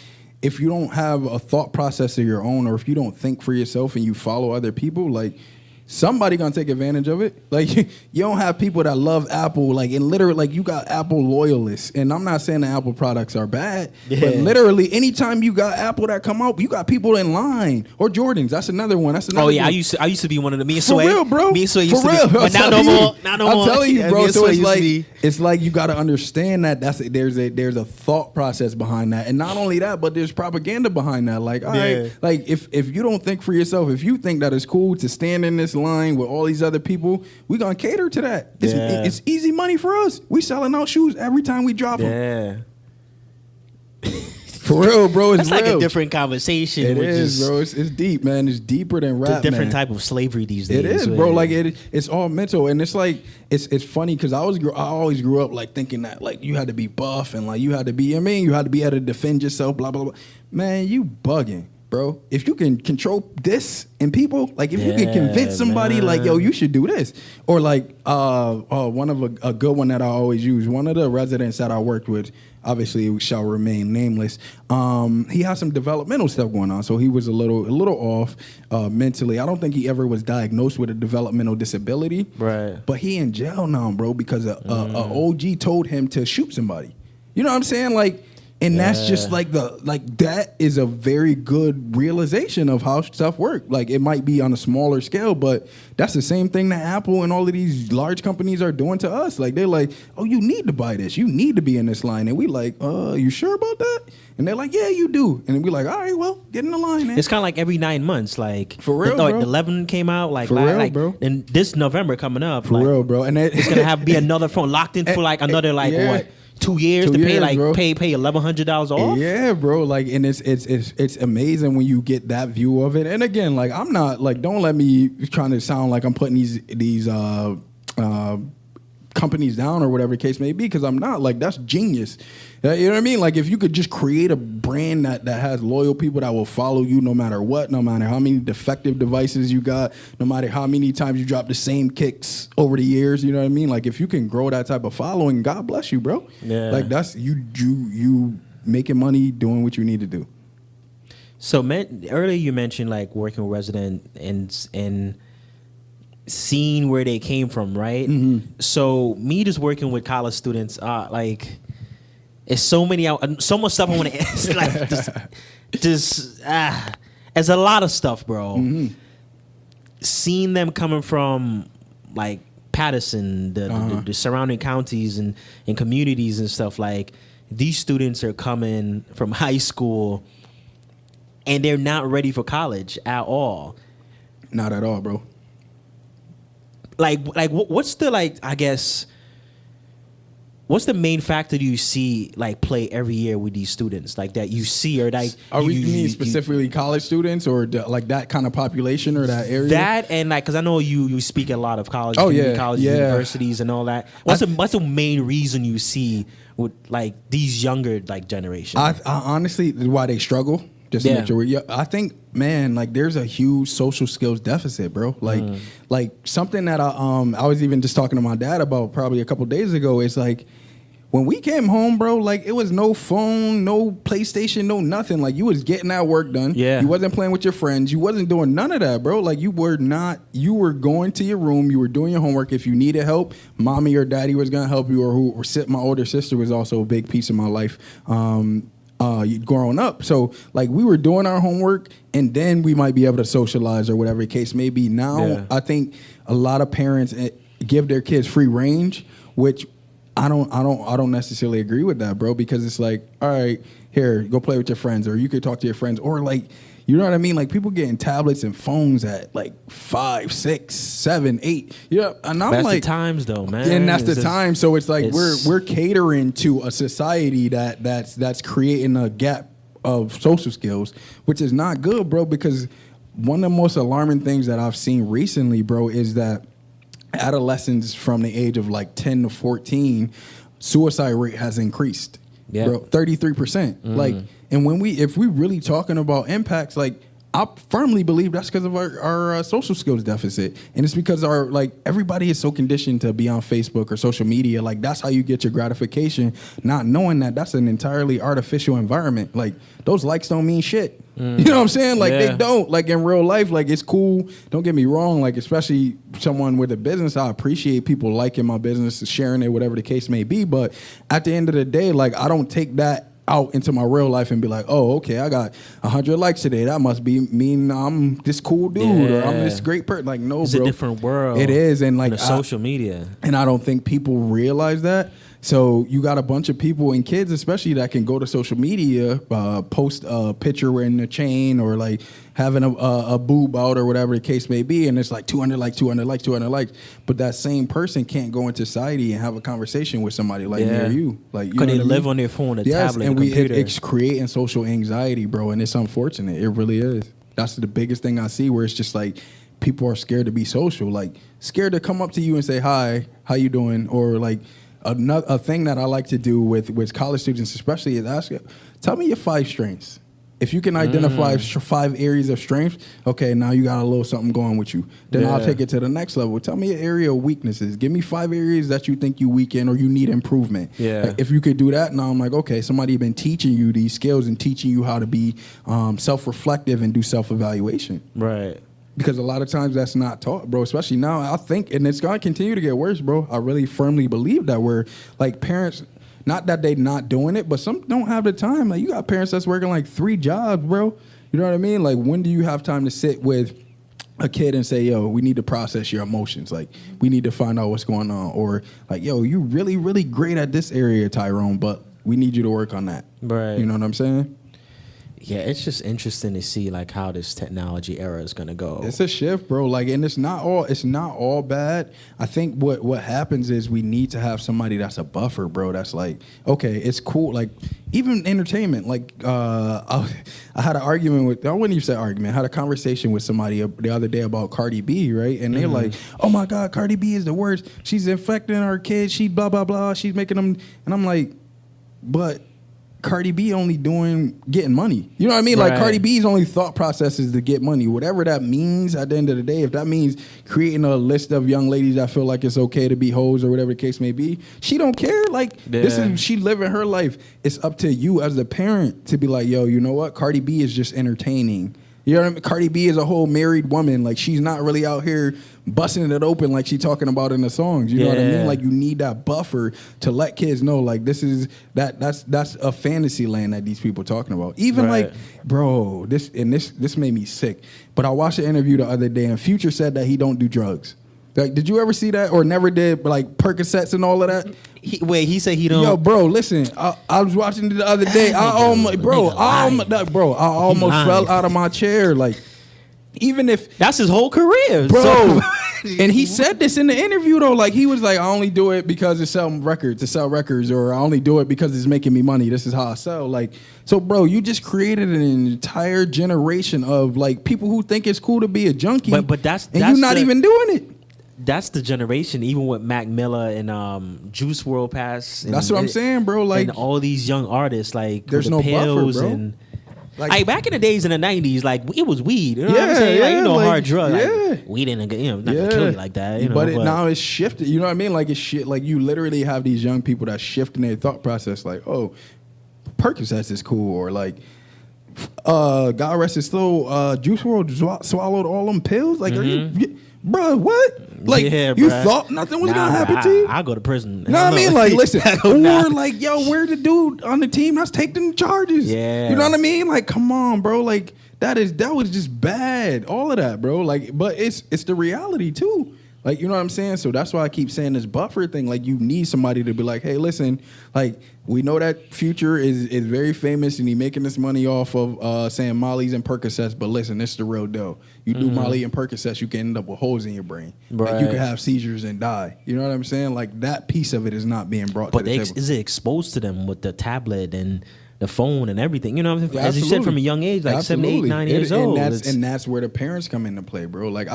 if you don't have a thought process of your own, or if you don't think for yourself and you follow other people, like, somebody gonna take advantage of it. Like, you don't have people that love Apple, like, and literally, like, you got Apple loyalists. And I'm not saying the Apple products are bad, but Yeah. literally, anytime you got Apple that come out, you got people in line. Or Jordans. That's another one. That's another Oh yeah, one. I used to be one of the me and For Sway. real, bro. Me and Sway used For to real. be, but now no more. Now no more. I'm telling you, Yeah, bro. me and So Sway it's used to like be- it's like you got to understand that there's a thought process behind that, and not only that, but there's propaganda behind that. Like, all Yeah. right, like if you don't think for yourself, if you think that it's cool to stand in this line with all these other people, we gonna cater to that. Yeah. It's easy money for us. We selling out shoes every time we drop them. Yeah, For real, bro. It's that's like real. a different conversation. It which is, bro. It's deep, man. It's deeper than It's a rap, different man. type of slavery these days. It is, where- bro. Like it's all mental, and it's like it's funny because I always grew up like thinking that like you had to be buff and like you had to be. I mean, you had to be able to defend yourself. Blah blah blah. Man, you bugging, bro. If you can control this in people, like if you can Yeah, convince somebody, like yo, man. you should do this, or like one of a good one that I always use. One of the residents that I worked with. Obviously, we shall remain nameless. He had some developmental stuff going on, so he was a little off mentally. I don't think he ever was diagnosed with a developmental disability. Right. But he in jail now, bro, because a OG told him to shoot somebody. You know what I'm saying? Like, and that's just like that is a very good realization of how stuff work. Like, it might be on a smaller scale, but that's the same thing that Apple and all of these large companies are doing to us. Like, they're like, oh, you need to buy this. You need to be in this line. And we like, you sure about that? And they're like, yeah, you do. And then we like, all right, well, get in the line, man. It's kind of like every 9 months, like For real, the bro. 11 came out, like For real, like, bro. And this November coming up, For like, real, bro. And it's gonna be another phone locked in for like another like yeah. what 2 years 2 to pay years, like bro. pay $1,100 off. Yeah, bro. Like, and it's amazing when you get that view of it. And again, like, I'm not like, don't let me trying to sound like I'm putting these companies down or whatever the case may be, because I'm not. Like, that's genius. You know what I mean? Like, if you could just create a brand that has loyal people that will follow you no matter what, no matter how many defective devices you got, no matter how many times you drop the same kicks over the years, you know what I mean? Like, if you can grow that type of following, God bless you, bro. Yeah. Like, that's you making money doing what you need to do. So earlier you mentioned like working with resident and seeing where they came from, right? Mm-hmm. So me just working with college students, like it's so much stuff I want to ask. Like just it's a lot of stuff, bro. Mm-hmm. Seeing them coming from like Patterson, the surrounding counties and communities and stuff, like these students are coming from high school and they're not ready for college at all. Not at all, bro. Like what's the I guess what's the main factor you see like play every year with these students like that you see or like Are we you mean specifically college students or like that kind of population or that area? that and like because I know you speak at a lot of college, Oh, community yeah, colleges, yeah. universities, and all that. What's the main reason you see with like these younger like generations? I honestly, why they struggle. Just to make sure. I think, man, like there's a huge social skills deficit, bro. Like something that I was even just talking to my dad about probably a couple days ago. Is like when we came home, bro. Like it was no phone, no PlayStation, no nothing. Like you was getting that work done. Yeah. You wasn't playing with your friends. You wasn't doing none of that, bro. Like you were not. You were going to your room. You were doing your homework. If you needed help, mommy or daddy was gonna help you, or my older sister was also a big piece of my life. Growing up. So like we were doing our homework and then we might be able to socialize or whatever the case may be. Now I think a lot of parents give their kids free range, which I don't necessarily agree with that, bro, because it's like, all right, here, go play with your friends, or you could talk to your friends, or like, you know what I mean? Like people getting tablets and phones at like 5, 6, 7, 8. Yeah, and I'm that's like, the times though, man. and that's the time. So it's like we're catering to a society that's creating a gap of social skills, which is not good, bro. Because one of the most alarming things that I've seen recently, bro, is that adolescents from the age of like 10 to 14, suicide rate has increased. Yeah, bro, 33%. Like, and if we really talking about impacts, like I firmly believe that's because of our social skills deficit, and it's because everybody is so conditioned to be on Facebook or social media. Like that's how you get your gratification, not knowing that that's an entirely artificial environment. Like those likes don't mean shit. You know what I'm saying? Like they don't. Like in real life, like it's cool. Don't get me wrong. Like especially someone with a business, I appreciate people liking my business, sharing it, whatever the case may be. But at the end of the day, like I don't take that out into my real life and be like, oh, okay, I got 100 likes today. That must mean I'm this cool dude or I'm this great person. Like, no, it's bro. a different world. It is, and like social media. And I don't think people realize that. So you got a bunch of people and kids, especially, that can go to social media, post a picture in a chain or like having a boob out or whatever the case may be, and it's like 200 likes, 200 likes, 200 likes. But that same person can't go into society and have a conversation with somebody like near you, like because they live on their phone, a tablet, and computer. It's creating social anxiety, bro, and it's unfortunate. It really is. That's the biggest thing I see, where it's just like people are scared to be social, like scared to come up to you and say hi, how you doing, or like. A thing that I like to do with college students especially is ask, tell me your 5 strengths. If you can identify 5 areas of strength, okay, now you got a little something going with you. Then I'll take it to the next level. Tell me your area of weaknesses. Give me 5 areas that you think you weak in or you need improvement. Yeah. Like, if you could do that, now I'm like, okay, somebody been teaching you these skills and teaching you how to be self-reflective and do self-evaluation. Right. Because a lot of times that's not taught, bro. Especially now, I think, and it's gonna continue to get worse, bro. I really firmly believe that where like parents, not that they not doing it, but some don't have the time. Like you got parents that's working like 3 jobs, bro. You know what I mean? Like when do you have time to sit with a kid and say, yo, we need to process your emotions. Like we need to find out what's going on. Or like, yo, you really, really great at this area, Tyrone, but we need you to work on that. Right. You know what I'm saying? Yeah, it's just interesting to see like how this technology era is gonna go. It's a shift, bro. Like, and it's not all bad. I think what happens is we need to have somebody that's a buffer, bro. That's like, okay, it's cool. Like, even entertainment. Like, I had an argument with. I wouldn't even say argument. I had a conversation with somebody the other day about Cardi B, right? And they're like, oh my God, Cardi B is the worst. She's infecting our kids. She blah blah blah. She's making them. And I'm like, but Cardi B only getting money. You know what I mean? Right. Like Cardi B's only thought process is to get money. Whatever that means at the end of the day, if that means creating a list of young ladies that feel like it's okay to be hoes or whatever the case may be, she don't care. Like she living her life. It's up to you as a parent to be like, yo, you know what? Cardi B is just entertaining. You know what I mean? Cardi B is a whole married woman. Like she's not really out here busting it open like she's talking about in the songs. You know what I mean? Like you need that buffer to let kids know like this is that's a fantasy land that these people are talking about. Even like, bro, this made me sick. But I watched an interview the other day and Future said that he don't do drugs. Like, did you ever see that or never did? But like Percocets and all of that. He said he don't. Yo, bro, listen. I was watching it the other day. I almost fell out of my chair. Like, even if that's his whole career, bro. So. And he said this in the interview though. Like he was like, I only do it because to sell records, or I only do it because it's making me money. This is how I sell. Like, so bro, you just created an entire generation of like people who think it's cool to be a junkie. But that's you're not even doing it. That's the generation, even with Mac Miller and Juice WRLD Pass. That's what I'm saying, bro. Like, and all these young artists, like there's the no pills buffer, bro. And Like back in the days in the 90s, like it was weed. You know what I'm saying? Like, like, hard drug. yeah. Like, weed ain't gonna, not gonna kill you like that. You know, but now it's shifted. You know what I mean? Like it's shit. Like you literally have these young people that shift in their thought process. Like, oh, Percocets is cool, or like, God rest his soul, Juice WRLD swallowed all them pills. Like, are you, bro? What? Like, you thought nothing was gonna happen to you? I'll go to prison. No, know what I mean, like, listen, or like, yo, where's the dude on the team that's taking charges? Yeah, you know what I mean? Like, come on, bro. Like, that was just bad. All of that, bro. Like, but it's the reality too. Like, you know what I'm saying? So that's why I keep saying this buffer thing. Like, you need somebody to be like, hey, listen, like, we know that Future is very famous and he making this money off of saying Molly's and Percocets, but listen, this is the real deal. You do Molly and Percocets, you can end up with holes in your brain. Right. Like, you can have seizures and die. You know what I'm saying? Like, that piece of it is not being brought But to the table. is it exposed to them with the tablet and the phone and everything? You know what I'm saying? As you said, from a young age, like 7, 8, 9 years old. And that's where the parents come into play, bro. Like,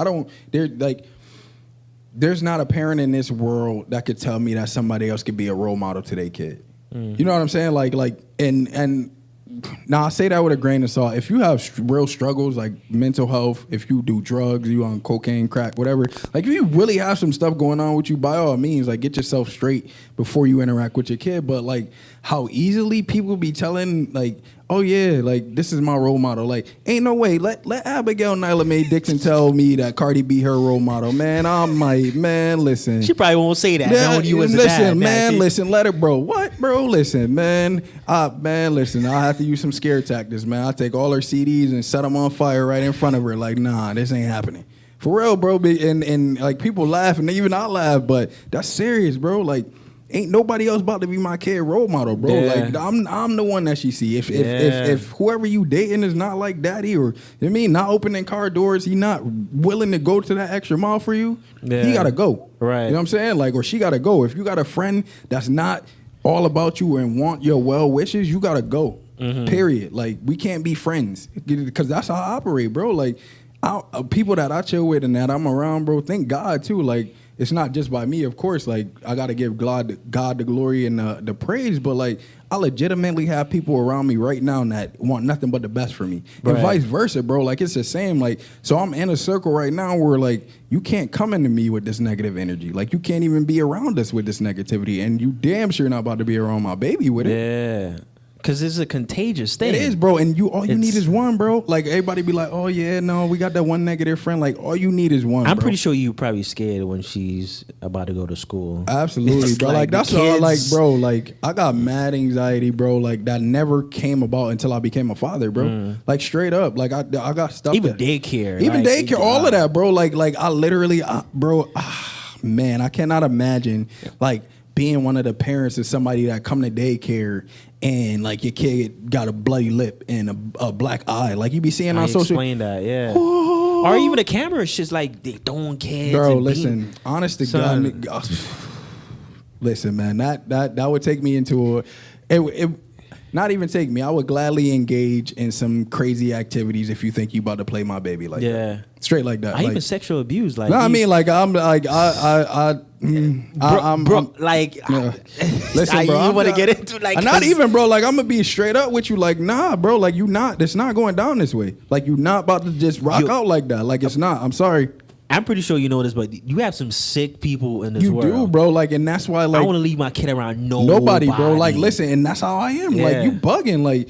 there's not a parent in this world that could tell me that somebody else could be a role model to their kid. You know what I'm saying? And now I say that with a grain of salt. If you have real struggles like mental health, if you do drugs, you on cocaine, crack, whatever, like if you really have some stuff going on with you, by all means, like get yourself straight before you interact with your kid. But like how easily people be telling like, oh yeah, like this is my role model. Like ain't no way. Let Abigail Nyla Mae Dixon tell me that Cardi B her role model. Man, I'm like, man, listen. She probably won't say that. Yeah, You as a listen, dad, man, listen, let it, bro. What, bro? Listen, man. Listen, I have to use some scare tactics, man. I take all her CDs and set them on fire right in front of her. Like, nah, this ain't happening. For real, bro. And like people laugh and even I laugh, but that's serious, bro. Like, ain't nobody else about to be my kid role model, bro. Yeah. Like I'm the one that she see. If whoever you dating is not like daddy, or you know what I mean, not opening car doors, he not willing to go to that extra mile for you, he gotta go. Right. You know what I'm saying? Like, or she gotta go. If you got a friend that's not all about you and want your well wishes, you gotta go. Period. Like, we can't be friends because that's how I operate, bro. Like, people that I chill with and that I'm around, bro, thank God too. Like, it's not just by me, of course. Like, I got to give God the glory and the praise. But, like, I legitimately have people around me right now that want nothing but the best for me. Right. And vice versa, bro. Like, it's the same. Like, so I'm in a circle right now where, like, you can't come into me with this negative energy. Like, you can't even be around us with this negativity. And you damn sure not about to be around my baby with it. Yeah. Because it's a contagious thing. It is, bro. And all you need is one, bro. Like, everybody be like, oh, yeah, no, we got that one negative friend. Like, all you need is one, I'm bro. pretty sure you probably scared when she's about to go to school. Absolutely, bro. Like, that's all, like, bro. Like, I got mad anxiety, bro. Like, that never came about until I became a father, bro. Like, straight up. Like, I got stuff. Even daycare. Even like, daycare, all of that, bro. Like I literally, bro, man, I cannot imagine, like, being one of the parents of somebody that come to daycare and like your kid got a bloody lip and a black eye, like you be seeing on social. Explain that, yeah. Or even the camera, it's just like they throwing kids. Bro, and listen, honest to God, listen, man, that would take me into it. Not even take me. I would gladly engage in some crazy activities if you think you about to play my baby like that. Straight like that. I even sexual abuse. Like, no, I mean, like I'm like bro, like, listen, bro, you want to get into like, not even, bro. Like, I'm gonna be straight up with you. Like, nah, bro. Like, it's not going down this way. Like, you not about to just rock out like that. Like, it's not. I'm sorry. I'm pretty sure you know this, but you have some sick people in this world. You do, bro. Like, and that's why, like, I want to leave my kid around nobody, bro. Like, listen, and that's how I am. Yeah. Like, you bugging. Like,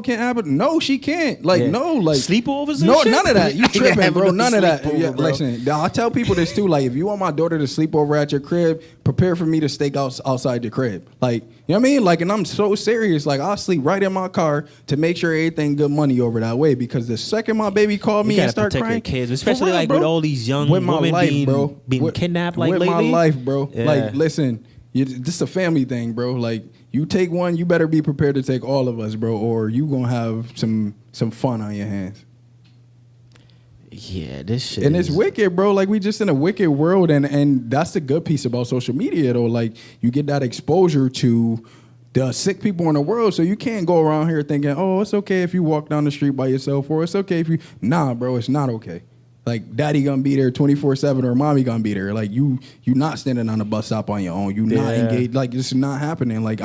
can't happen. No, she can't. Like, no, like sleepovers. And no, shit? none of that. You tripping, bro? None of that. Yeah, bro. listen, I tell people this too. Like, if you want my daughter to sleep over at your crib, prepare for me to stake outside your crib. Like, you know what I mean? Like, and I'm so serious. Like, I'll sleep right in my car to make sure everything good money over that way. Because the second my baby called me and start crying, your kids, especially real, like bro, with all these young with my women life, being kidnapped. Like, with lately. my life, bro. Yeah. Like, listen. This is a family thing, bro. Like, you take one, you better be prepared to take all of us, bro, or you gonna have some fun on your hands. Yeah, this shit. And it's wicked, bro. Like, we just in a wicked world, and that's the good piece about social media, though. Like, you get that exposure to the sick people in the world, so you can't go around here thinking, oh, it's okay if you walk down the street by yourself, or it's okay if you... Nah, bro, it's not okay. Like, daddy gonna be there 24/7 or mommy gonna be there. Like, you not standing on a bus stop on your own. You not engaged. Like, this is not happening. Like,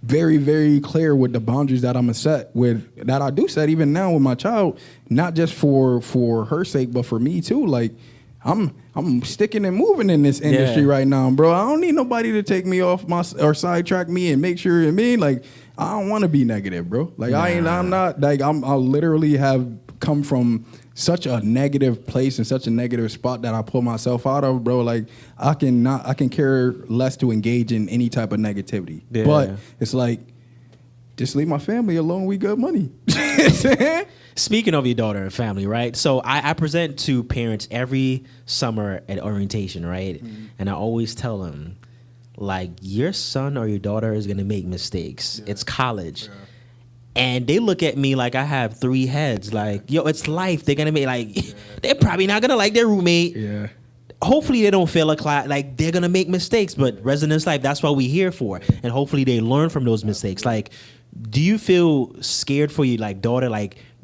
very, very clear with the boundaries that I'm gonna set with that I do set even now with my child, not just for her sake, but for me too. Like I'm sticking and moving in this industry right now, bro. I don't need nobody to take me off or sidetrack me and make sure like I don't want to be negative, bro. Like I'm not like I literally have come from such a negative place and such a negative spot that I pull myself out of, bro. Like I can care less to engage in any type of negativity. Yeah. But it's like, just leave my family alone. We got money. Speaking of your daughter and family, right? So I present to parents every summer at orientation, right? Mm-hmm. And I always tell them, like, your son or your daughter is gonna make mistakes. Yeah. It's college. Yeah. And they look at me like I have 3 heads. Like, yo, it's life. They're gonna make they're probably not gonna like their roommate. Yeah. Hopefully they don't fail a class. Like, they're gonna make mistakes, but residence life, that's what we're here for. And hopefully they learn from those mistakes. Like, do you feel scared for your daughter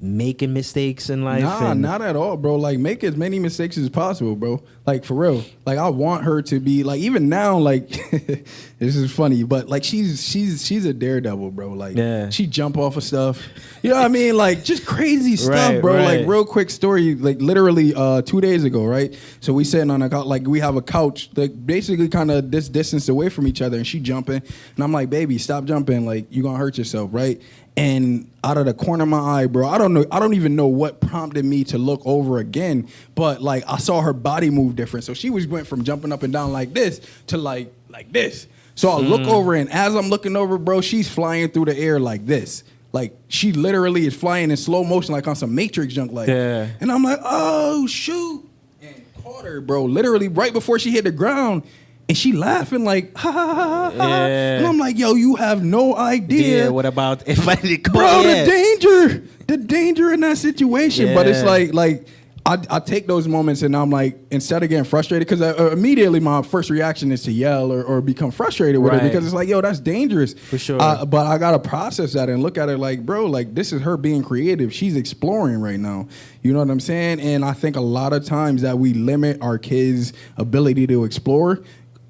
making mistakes in life? Nah, not at all, bro. Like, make as many mistakes as possible, bro. Like, for real. Like, I want her to be even now, this is funny, but she's a daredevil, bro. Like, she jump off of stuff. You know what I mean? Like, just crazy stuff, bro. Right. Like, real quick story. Like, literally 2 days ago, right? So we sitting on a couch. Like, we have a couch, basically kind of this distance away from each other, and she jumping, and I'm like, baby, stop jumping. Like, you gonna hurt yourself, right? And out of the corner of my eye, bro, I don't even know what prompted me to look over again, but I saw her body move different. So she went from jumping up and down like this to like this. So I look over, and as I'm looking over, bro, she's flying through the air like this. Like, she literally is flying in slow motion, like on some Matrix junk, And I'm like, oh shoot, and caught her, bro, literally right before she hit the ground. And she laughing like, ha, ha, ha, ha. Yeah. And I'm like, yo, you have no idea. Yeah, what about if I did call? Bro, the danger in that situation. Yeah. But it's like I take those moments and I'm like, instead of getting frustrated, because immediately my first reaction is to yell or become frustrated with her, because it's like, yo, that's dangerous. For sure. But I got to process that and look at it like, bro, like, this is her being creative. She's exploring right now. You know what I'm saying? And I think a lot of times that we limit our kids' ability to explore,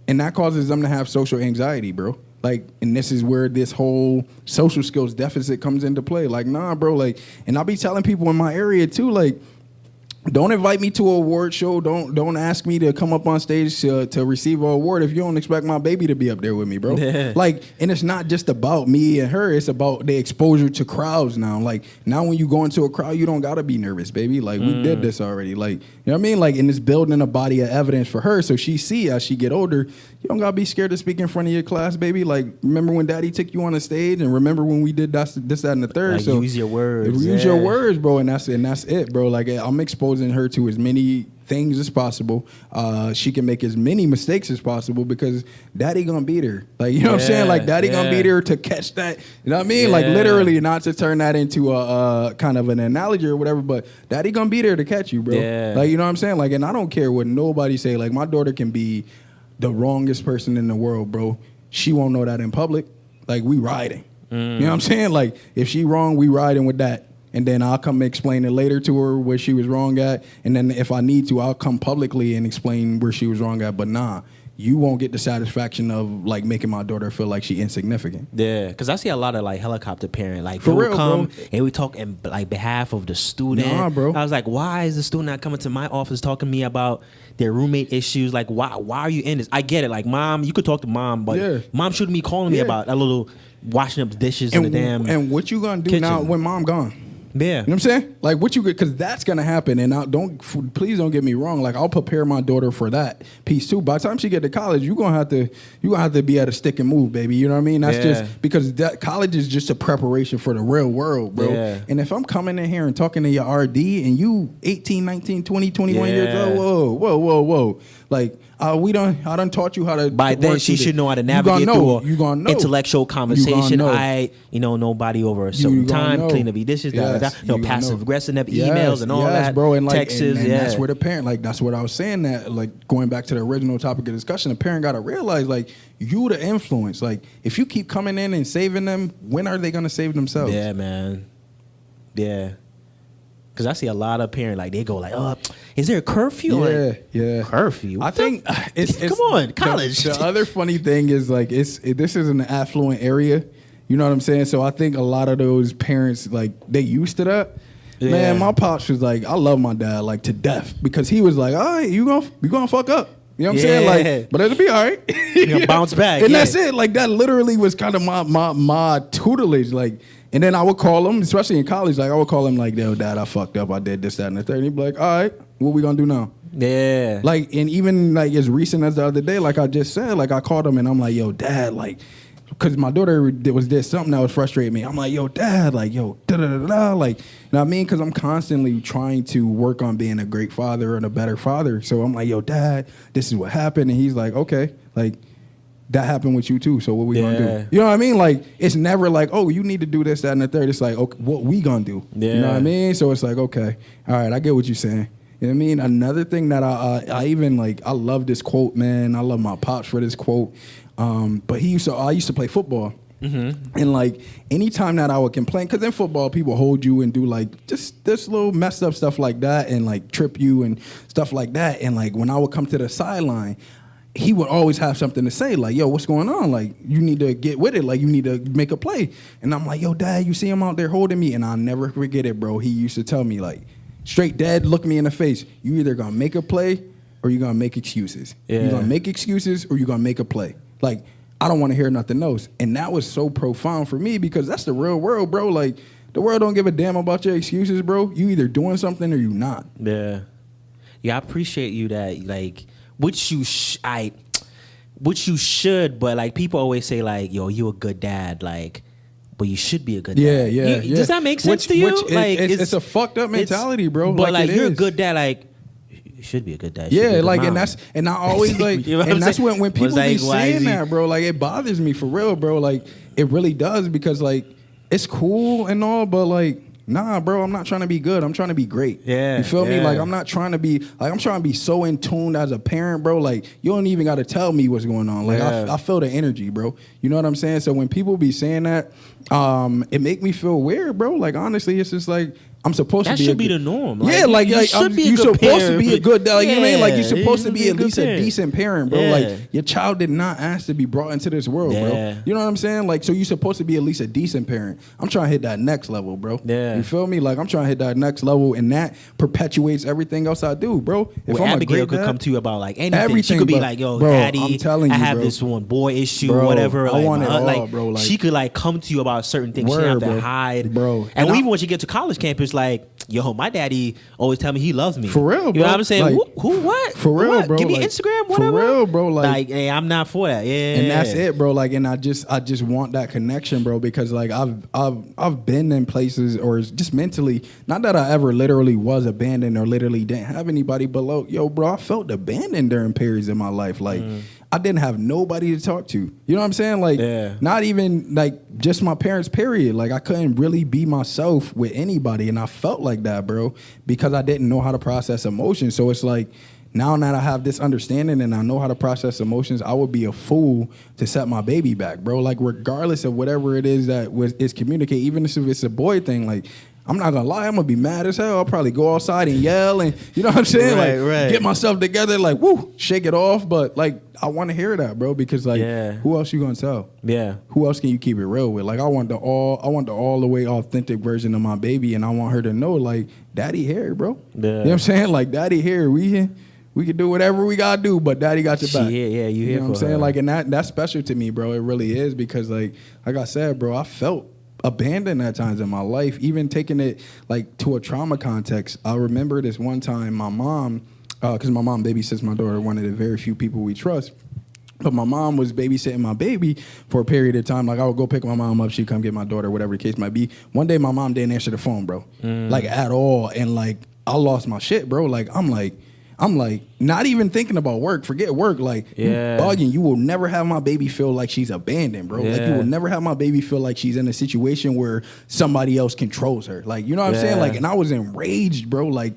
and that causes them to have social anxiety, bro. Like, and this is where this whole social skills deficit comes into play. Like, nah, bro. Like, and I'll be telling people in my area too, like, don't invite me to an award show. Don't ask me to come up on stage to receive an award if you don't expect my baby to be up there with me, bro. Like, and it's not just about me and her. It's about the exposure to crowds now. Like, now when you go into a crowd, you don't got to be nervous, baby. Like, we did this already. Like, you know what I mean? Like, and it's building a body of evidence for her so she see as she get older, you don't got to be scared to speak in front of your class, baby. Like, remember when daddy took you on the stage, and remember when we did this, that, and the third. Like, so use your words. Use your words, bro, and that's it, bro. Like, I'm exposing her to as many things as possible. She can make as many mistakes as possible because daddy gonna beat her. Like, you know what I'm saying? Like, daddy gonna beat her to catch that. You know what I mean? Like, literally, not to turn that into a kind of an analogy or whatever, but daddy gonna beat her to catch you, bro. Like, you know what I'm saying? Like, and I don't care what nobody say. Like, my daughter can be the wrongest person in the world, bro. She won't know that in public. Like, we riding. You know what I'm saying? Like, if she wrong, we riding with that. And then I'll come explain it later to her where she was wrong at. And then if I need to, I'll come publicly and explain where she was wrong at. But nah, you won't get the satisfaction of making my daughter feel like she insignificant. Yeah, because I see a lot of helicopter parent. Like, for real, come, bro. And we talk in behalf of the student. Nah, bro. I was like, why is the student not coming to my office talking to me about their roommate issues? Like, why are you in this? I get it. Like, mom, you could talk to mom, but mom shouldn't be calling me about a little washing up dishes in the damn And what you gonna do kitchen now when mom gone? Yeah. You know what I'm saying? Like, what you get, because that's going to happen. And please don't get me wrong. Like, I'll prepare my daughter for that piece too. By the time she get to college, you're going to have to be at a stick and move, baby. You know what I mean? That's just because college is just a preparation for the real world, bro. Yeah. And if I'm coming in here and talking to your RD and you 18, 19, 20, 21 years old, whoa. Like, I done taught you how to. By then, she should know how to navigate through an intellectual conversation. Nobody over a certain time, clean up your dishes, passive aggressive emails and all that, bro. And texts, and that's where the parent, that's what I was saying. That going back to the original topic of discussion, the parent got to realize you the influence. Like, if you keep coming in and saving them, when are they gonna save themselves? Yeah, man. Yeah. Because I see a lot of parents, they go oh, is there a curfew? Yeah. Curfew? I think it's come on, college. The other funny thing is this is an affluent area. You know what I'm saying? So I think a lot of those parents, like, they used to that. Yeah. Man, my pops was like, I love my dad like to death because he was like, all right, you gonna fuck up. You know what I'm saying? Like, but it'll be all right. You gonna bounce back. And yeah. that's it. Like, that literally was kind of my tutelage. Like, and then I would call him, especially in college, like, I would call him like, yo, dad, I fucked up. I did this, that, and the third. And he'd be like, all right, what we gonna do now? Yeah. Like, and even like as recent as the other day, like I just said, like I called him and I'm like, yo, dad, like, because my daughter did something that was frustrating me. I'm like, yo, dad, like, yo, da-da-da-da, like, you know what I mean? Because I'm constantly trying to work on being a great father and a better father. So I'm like, yo, dad, this is what happened. And he's like, okay, like, that happened with you too. So what we gonna do? You know what I mean? Like, it's never like, oh, you need to do this, that, and the third. It's like, okay, what we gonna do? Yeah. You know what I mean? So it's like, okay, all right, I get what you're saying. You know what I mean? Another thing that I even like, I love this quote, man. I love my pops for this quote. But I used to play football. Mm-hmm. And like anytime that I would complain, because in football people hold you and do like just this little messed up stuff like that and like trip you and stuff like that. And like when I would come to the sideline, he would always have something to say, like, yo, what's going on? Like, you need to get with it. Like, you need to make a play. And I'm like, yo, dad, you see him out there holding me? And I'll never forget it, bro. He used to tell me, like, straight dead, look me in the face. You either gonna make a play or you're gonna make excuses. Yeah. You're gonna make excuses or you're gonna make a play. Like, I don't want to hear nothing else. And that was so profound for me because that's the real world, bro. Like, the world don't give a damn about your excuses, bro. You either doing something or you not. Yeah. Yeah, I appreciate you that, like, which you should, but like people always say like, yo, you a good dad, like, but you should be a good dad. Yeah. Does that make sense to you? It's a fucked up mentality, bro. But like you're a is. good dad, like you should be a good dad. You should be Yeah, a good like, mom. and I always like, You know what and I'm that's saying? when people Was like, be why is saying he- that, bro. Like, it bothers me for real, bro. Like, it really does because like it's cool and all, but like, nah, bro, I'm not trying to be good. I'm trying to be great. Yeah, You feel me? yeah. Like, I'm not trying to be, like, I'm trying to be so in tune as a parent, bro. Like, you don't even got to tell me what's going on. Like, Yeah. I feel the energy, bro. You know what I'm saying? So when people be saying that, it make me feel weird, bro. Like, honestly, it's just like, I'm supposed That to be should be the norm. Yeah, like you should be a you good supposed to parent. be a good dad. You know what I mean? Like, you're Yeah, supposed to you be should at be a least good a parent. decent parent, bro. Yeah. Like, your child did not ask to be brought into this world, Yeah. bro. You know what I'm saying? Like, so you're supposed to be at least a decent parent. I'm trying to hit that next level, bro. Yeah. You feel me? Like, I'm trying to hit that next level, and that perpetuates everything else I do, bro. If Well, I'm a Abigail great could dad, come to you about like anything. She Everything, could be but, like, "Yo, bro, daddy, I'm telling I you, have bro. this one boy issue, Bro, whatever." I Like, want it all, like, bro, like- she could like come to you about certain things. She Word, have to bro. hide, Bro. And And even when she get to college campus, like, yo, my daddy always tell me he loves me. For real, You know bro. what I'm saying? Like, who what? for real, What? bro. Give me Like, Instagram, for whatever. real, bro, like- hey, I'm not for that. Yeah, and that's it, bro. Like, and I just want that connection, bro, because like I've been in places or just mentally, not that I ever literally was abandoned or literally didn't have anybody below. Yo, bro, I felt abandoned during periods in my life. Like, I didn't have nobody to talk to. You know what I'm saying? Like, Yeah. not even like just my parents, period. Like, I couldn't really be myself with anybody. And I felt like that, bro, because I didn't know how to process emotions. So it's like, now that I have this understanding and I know how to process emotions, I would be a fool to set my baby back, bro. Like, regardless of whatever it is that is communicated, even if it's a boy thing, like, I'm not gonna lie, I'm gonna be mad as hell. I'll probably go outside and yell and, you know what I'm saying? Right. Get myself together, like, woo, shake it off. But like, I want to hear that, bro, because like, Yeah. who else you gonna tell? Yeah. Who else can you keep it real with? Like, I want the all the way authentic version of my baby, and I want her to know, like, daddy here, bro. Yeah. You know what I'm saying? Like, daddy here, we can do whatever we gotta do, but daddy got your She back. here, yeah, you here know what I'm for saying? her. Like, and that's special to me, bro. It really is, because like I said, bro, I felt abandoned at times in my life, even taking it like to a trauma context. I remember this one time my mom, because my mom babysits my daughter, one of the very few people we trust. But my mom was babysitting my baby for a period of time. Like, I would go pick my mom up, she'd come get my daughter, whatever the case might be. One day my mom didn't answer the phone, bro. Like, at all. And like, I lost my shit, bro. Like, I'm like, not even thinking about work. Forget work. Like, Yeah. you bugging. You will never have my baby feel like she's abandoned, bro. Like, you Yeah. will never have my baby feel like she's in a situation where somebody else controls her. Like, you know what I'm saying? Yeah. Like, and I was enraged, bro. Like,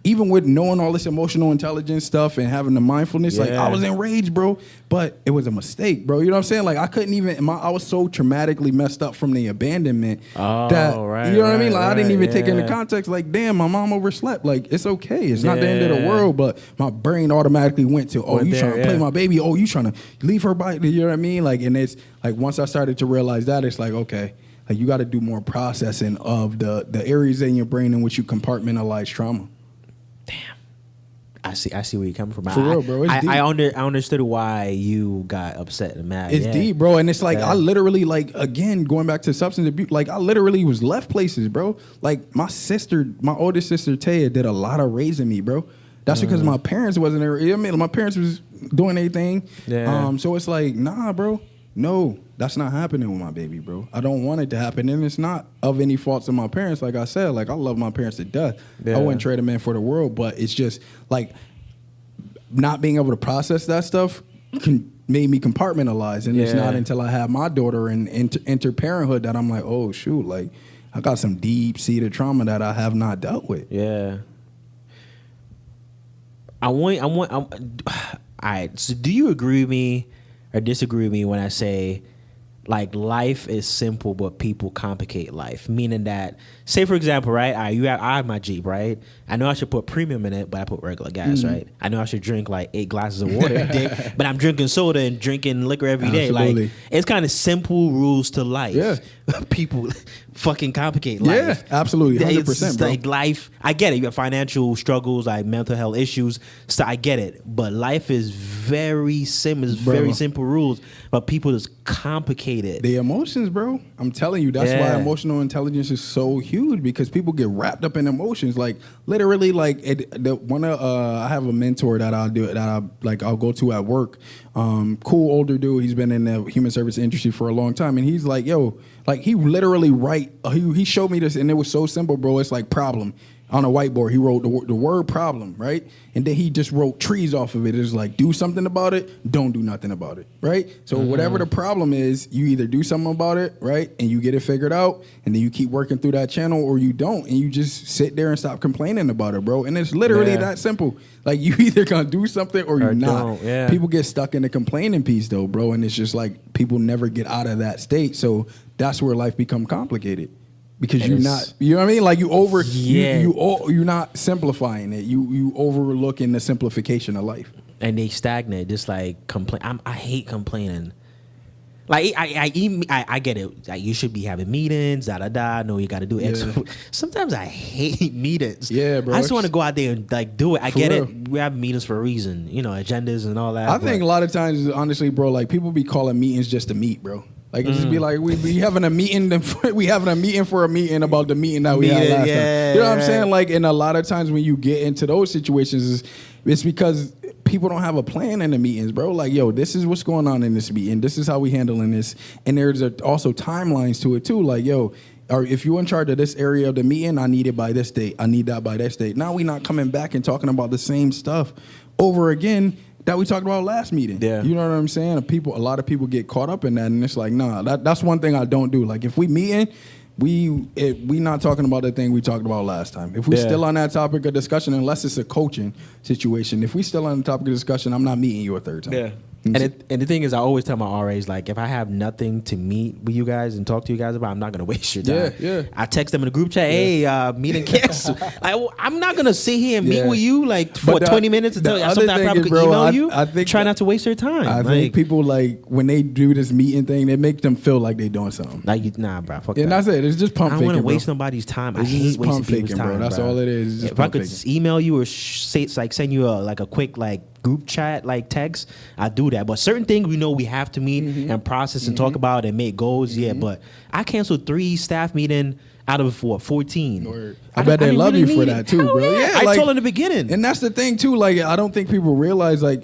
even with knowing all this emotional intelligence stuff and having the mindfulness, like I was enraged, bro. But it was a mistake, bro. You know what I'm saying? Like I couldn't even. I was so traumatically messed up from the abandonment that you know what I mean. Like I didn't even take into context. Like damn, my mom overslept. Like it's okay. It's not the end of the world. But my brain automatically went to, oh, you trying to play my baby? Oh, you trying to leave her by? You know what I mean? Like, and it's like once I started to realize that, it's like okay. Like you got to do more processing of the areas in your brain in which you compartmentalize trauma. Damn. I see where you're coming from. For real, bro. It's deep. I understood why you got upset and mad. It's deep, bro. And it's like, I literally, like, again, going back to substance abuse, like, I literally was left places, bro. Like, my oldest sister, Taya, did a lot of raising me, bro. That's because my parents wasn't there. I mean, my parents was doing anything. Yeah. So it's like, nah, bro. No, that's not happening with my baby, bro. I don't want it to happen. And it's not of any faults of my parents. Like I said, like I love my parents to death. I wouldn't trade them in for the world. But it's just like not being able to process that stuff made me compartmentalize. And it's not until I had my daughter and enter parenthood that I'm like, oh, shoot, like I got some deep-seated trauma that I have not dealt with. Yeah. All right. So do you agree with me or disagree with me when I say, like, life is simple, but people complicate life? Meaning that, say, for example, right? I have my Jeep, right? I know I should put premium in it, but I put regular gas, right? I know I should drink, like, 8 glasses of water a day, but I'm drinking soda and drinking liquor every day. Absolutely. Like, it's kind of simple rules to life. Yeah. People fucking complicate life. Yeah, absolutely. 100%, It's bro. like life, I get it. You have financial struggles, like mental health issues. So I get it. But life is very simple. It's very simple rules. But people just complicate it. The emotions, bro. I'm telling you, that's why emotional intelligence is so huge, because people get wrapped up in emotions. Like literally, like I have a mentor that I'll go to at work. Cool older dude. He's been in the human service industry for a long time, and he's like, yo, like he literally he showed me this, and it was so simple, bro. It's like problem. On a whiteboard, he wrote the word problem, right? And then he just wrote trees off of it. It's like, do something about it, don't do nothing about it, right? So whatever the problem is, you either do something about it, right? And you get it figured out, and then you keep working through that channel, or you don't, and you just sit there and stop complaining about it, bro. And it's literally that simple. Like, you either gonna do something or you're not. Yeah. People get stuck in the complaining piece, though, bro, and it's just like people never get out of that state. So that's where life become complicated. Because you're not, you know what I mean? Like you're not simplifying it. You overlooking the simplification of life. And they stagnate, just like complain. I hate complaining. Like I get it. Like, you should be having meetings, No, you got to do X. Sometimes I hate meetings. Yeah, bro. I just want to go out there and like do it. I get real. it. We have meetings for a reason, agendas and all that. I think a lot of times, honestly, bro, like people be calling meetings just to meet, bro. Like it just be like we having a meeting. We having a meeting for a meeting about the meeting that we had last time. You know what I'm saying? Like, and a lot of times when you get into those situations, it's because people don't have a plan in the meetings, bro. Like, yo, this is what's going on in this meeting. This is how we handling this. And there's also timelines to it too. Like, yo, or if you're in charge of this area of the meeting, I need it by this date. I need that by this date. Now we not coming back and talking about the same stuff over again that we talked about last meeting. Yeah. You know what I'm saying? A lot of people get caught up in that, and it's like, nah, that's one thing I don't do. Like, if we meeting, we not talking about the thing we talked about last time. If we still on that topic of discussion, unless it's a coaching situation, if we still on the topic of discussion, I'm not meeting you a third time. Yeah. And the thing is, I always tell my RAs, like, if I have nothing to meet with you guys and talk to you guys about, I'm not going to waste your time. Yeah. I text them in the group chat, hey, meeting cancel. I'm not going to sit here and meet with you, like, for 20 minutes until something I probably could email you. I think try not to waste your time. I think people, like, when they do this meeting thing, it makes them feel like they doing something. Like, nah, bro, fuck that. And that's it. It's just pump faking, I don't want to bro. waste nobody's time. It's I hate wasting people's time, bro. That's all it is. If I could email you or send you a quick, like, group chat, like, text, I do that. But certain things we know we have to meet and process and talk about and make goals, but I canceled 3 staff meetings out of 14. Word. I bet they love you for that too, bro. Yeah, I told in the beginning. And that's the thing too, like, I don't think people realize, like,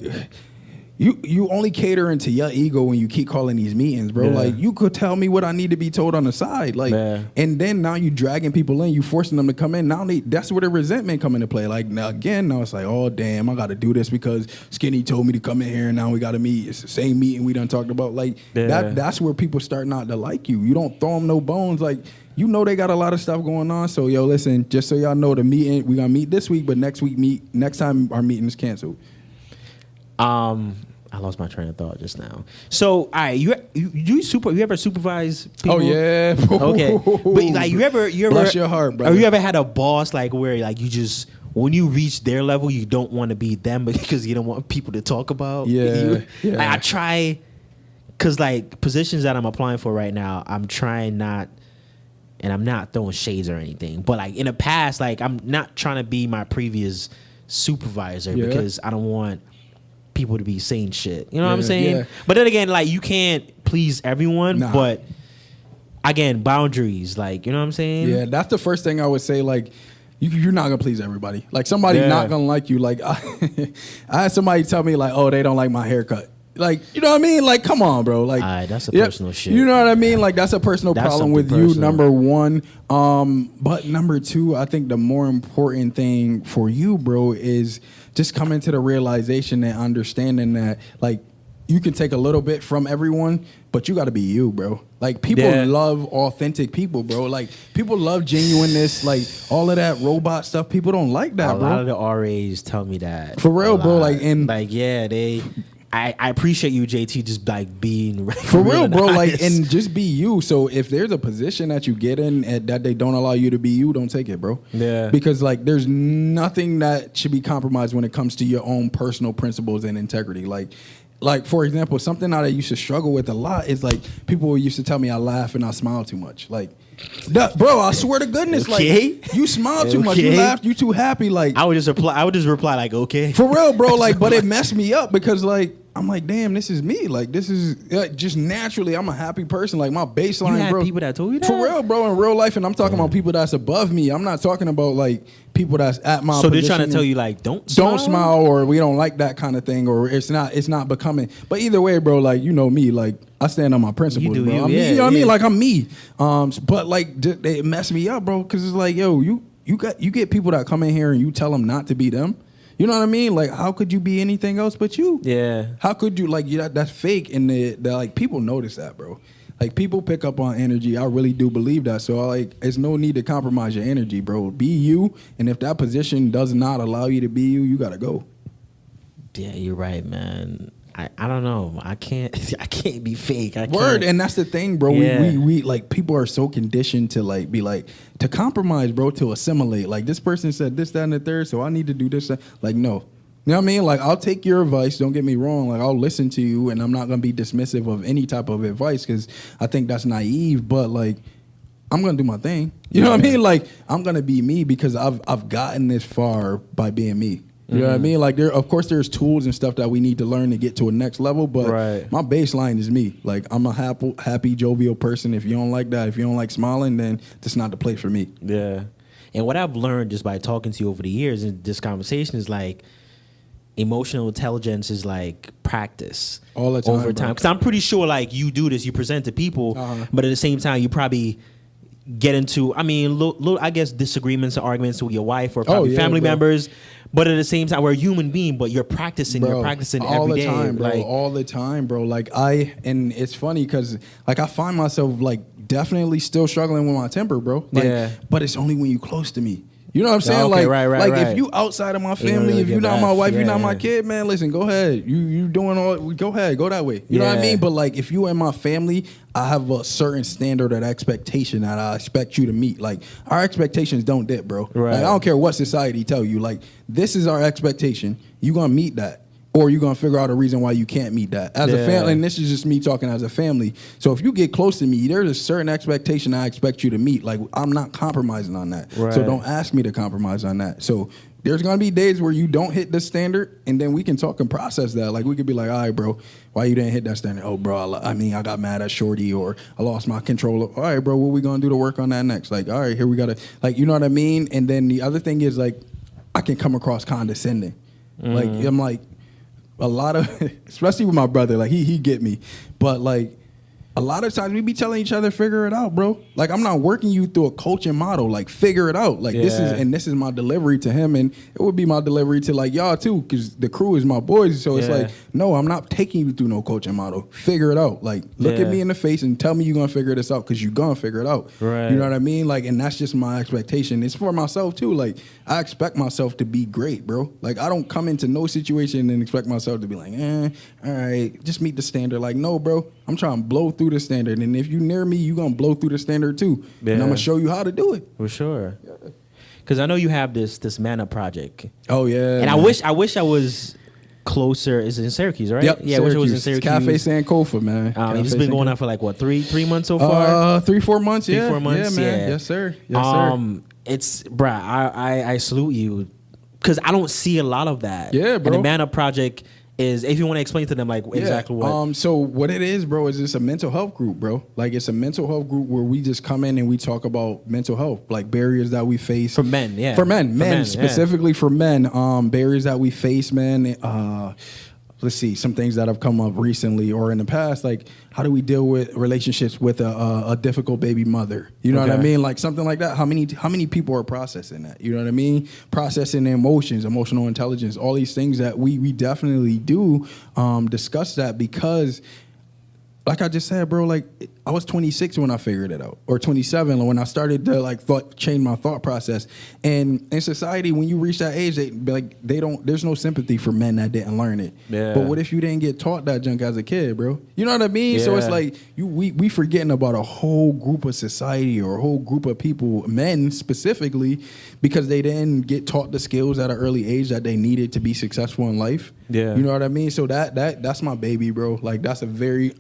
you only catering to your ego when you keep calling these meetings, bro. Yeah. Like, you could tell me what I need to be told on the side, like, Yeah. and then now you dragging people in, you forcing them to come in. Now that's where the resentment come into play. Like, now it's like, oh damn, I got to do this because Skinny told me to come in here, and now we got to meet. It's the same meeting we done talked about. Like, Yeah. that's where people start not to like you. You don't throw them no bones, like. You know they got a lot of stuff going on. So, yo, listen, just so y'all know, the meeting, we're going to meet this week, but next time our meeting is canceled. I lost my train of thought just now. So, all right, you ever supervise people? Oh, yeah. Okay. But like you ever Bless your heart, brother. Or you ever had a boss like where like you just when you reach their level, you don't want to be them because you don't want people to talk about you? Yeah. Like, I try because like positions that I'm applying for right now, I'm trying not. And I'm not throwing shades or anything, but like in the past, like I'm not trying to be my previous supervisor because I don't want people to be saying shit. You know what I'm saying? Yeah. But then again, like you can't please everyone, Nah. but again, boundaries, like, you know what I'm saying? Yeah, that's the first thing I would say. Like, you're not gonna please everybody. Like, somebody not gonna like you. Like, I had somebody tell me like, oh, they don't like my haircut. Like, you know what I mean? Like, come on, bro. Like, That's a personal shit. You know what I mean? Like, that's a personal That's problem something with you. personal. Number one. But number two, I think the more important thing for you, bro, is just coming to the realization and understanding that, like, you can take a little bit from everyone, but you got to be you, bro. Like, people love authentic people, bro. Like, people love genuineness, like, all of that robot stuff. People don't like that, A bro. lot of the RAs tell me that. For real, a bro, lot. like, and- like, yeah, I appreciate you, JT, just like being For real, and bro. Like, honest. and just be you. So if there's a position that you get in and that they don't allow you to be you, don't take it, bro. Yeah. Because like, there's nothing that should be compromised when it comes to your own personal principles and integrity. Like for example, something that I used to struggle with a lot is like people used to tell me I laugh and I smile too much. Like, bro, I swear to goodness, Okay. like you smile too much, you Okay. laugh, you too happy. Like, I would just reply like, okay. for real, bro. Like, but it messed me up because like I'm like, damn, this is me. Like, this is just naturally, I'm a happy person. Like, my baseline, You had bro. people that told you that? For real, bro, in real life, and I'm talking about people that's above me. I'm not talking about like people that's at my. So they're position. trying to tell you like, don't Smile, or we don't like that kind of thing, or it's not becoming. But either way, bro, like, you know me, like I stand on my principles, You do bro. you, I'm me, yeah, you know what I mean? yeah. Like, I'm me. But like it messed me up, bro, because it's like, yo, you get people that come in here and you tell them not to be them. You know what I mean? Like, how could you be anything else but you? Yeah. How could you, like, that's fake, and like people notice that, bro. Like, people pick up on energy. I really do believe that. So like, there's no need to compromise your energy, bro. Be you, and if that position does not allow you to be you, you gotta go. Yeah, you're right, man. I don't know. I can't be fake. I Word, can't. and that's the thing, bro. Yeah. We like, people are so conditioned to like be like to compromise, bro, to assimilate. Like, this person said this, that, and the third, so I need to do this. Like, no. You know what I mean? Like, I'll take your advice. Don't get me wrong. Like, I'll listen to you, and I'm not gonna be dismissive of any type of advice because I think that's naive. But like, I'm gonna do my thing. You know what I mean? Like, I'm gonna be me because I've gotten this far by being me. You know what I mean? Like, of course there's tools and stuff that we need to learn to get to a next level, but Right. my baseline is me. Like, I'm a happy, jovial person. If you don't like that, if you don't like smiling, then that's not the place for me. Yeah. And what I've learned just by talking to you over the years in this conversation is like emotional intelligence is like practice All the time, over bro. time. Because I'm pretty sure like you do this, you present to people, but at the same time you probably get into, I mean, little I guess disagreements or arguments with your wife or probably yeah, family bro. members. But at the same time, we're a human being, but you're practicing Bro, all every the day. time, bro. Like, All the time, bro. Like, and it's funny because like I find myself like definitely still struggling with my temper, bro. Like, Yeah. But it's only when you close to me. You know what I'm saying? Okay, like, right. if you outside of my don't family, really if you're get not that. my wife, you're not Yeah. my kid, man. Listen, go ahead. You doing all? Go ahead, go that way. You know what I Yeah. mean? But like, if you in my family, I have a certain standard of expectation that I expect you to meet. Like, our expectations don't dip, bro. Right. Like, I don't care what society tell you. Like, this is our expectation. You gonna meet that. Or you're going to figure out a reason why you can't meet that. As a Yeah. family, and this is just me talking as a family. So if you get close to me, there's a certain expectation I expect you to meet. Like, I'm not compromising on that. Right. So don't ask me to compromise on that. So there's going to be days where you don't hit the standard, and then we can talk and process that. Like, we could be like, all right, bro, why you didn't hit that standard? Oh, bro, I got mad at Shorty, or I lost my control. All right, bro, what we going to do to work on that next? Like, all right, here we got to, like, you know what I mean? And then the other thing is, like, I can come across condescending. Like, I'm like, a lot of, especially with my brother, like he get me, but like a lot of times we be telling each other, figure it out, bro. Like I'm not working you through a coaching model. Like figure it out. Like this is my delivery to him, and it would be my delivery to like y'all too, because the crew is my boys. So it's like, no, I'm not taking you through no coaching model. Figure it out. Like look at me in the face and tell me you're gonna figure this out, because you're gonna figure it out. Right. You know what I mean? Like, and that's just my expectation. It's for myself too. Like I expect myself to be great, bro. Like I don't come into no situation and expect myself to be like, all right, just meet the standard. Like, no, bro. I'm trying to blow through the standard, and if you near me, you gonna blow through the standard too. And I'm gonna show you how to do it. For sure. Because I know you have this Man Up project. Oh yeah. And man. I wish I was closer. Is it in Syracuse, right? Yep, Yeah, I wish it was in Syracuse. Cafe Sankofa, man. It's been going on for like what, three months so far? 3-4 months. 3-4 months. Yeah, man. Yeah. Yes, sir. Yes, sir. It's bruh. I salute you, because I don't see a lot of that. Yeah, bro. And the Man Up project is, if you want to explain to them like exactly what. So what it is, bro, is it's a mental health group, bro. Like it's a mental health group where we just come in and we talk about mental health, like barriers that we face For men, yeah. For men, yeah. specifically for men. Barriers that we face, man. Let's see, some things that have come up recently or in the past, like how do we deal with relationships with a difficult baby mother? You know what I mean? Like something like that. How many people are processing that? You know what I mean? Processing their emotions, emotional intelligence, all these things that we definitely do discuss that, because like I just said, bro, like I was 26 when I figured it out, or 27 when I started to change my thought process. And in society, when you reach that age, there's no sympathy for men that didn't learn it. Yeah. But what if you didn't get taught that junk as a kid, bro? You know what I mean? So it's like we forgetting about a whole group of society or a whole group of people, men specifically, because they didn't get taught the skills at an early age that they needed to be successful in life. Yeah. You know what I mean? So that's my baby, bro. Like that's a very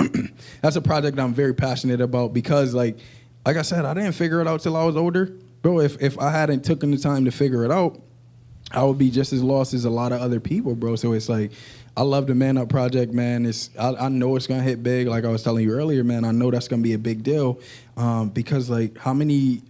that's a project I'm very passionate about, because like I said, I didn't figure it out till I was older. Bro, if I hadn't taken the time to figure it out, I would be just as lost as a lot of other people, bro. So it's like, I love the Man Up project, man. I know it's gonna hit big. Like I was telling you earlier, man, I know that's gonna be a big deal, because like how many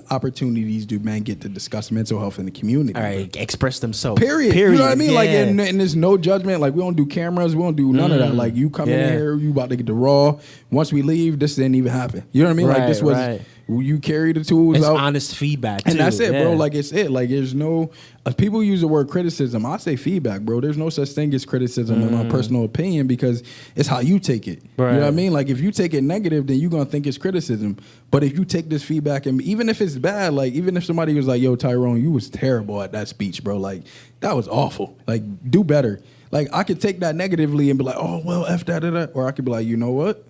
opportunities do men get to discuss mental health in the community? All right, express themselves. Period. You know what I mean? Yeah. Like, and there's no judgment. Like, we don't do cameras. We don't do none of that. Like, you come in here, you about to get the raw. Once we leave, this didn't even happen. You know what I mean? Like, this was, you carry the tools it's out. honest feedback, too. And that's it, bro. Like, it's it. Like, there's no, people use the word criticism. I say feedback, bro. There's no such thing as criticism in my personal opinion, because it's how you take it. Right. You know what I mean? Like, if you take it negative, then you're going to think it's criticism. But if you take this feedback, and even if it's bad, like, even if somebody was like, yo, Tyrone, you was terrible at that speech, bro. Like, that was awful. Like, do better. Like, I could take that negatively and be like, oh, well, F that. Or I could be like, you know what?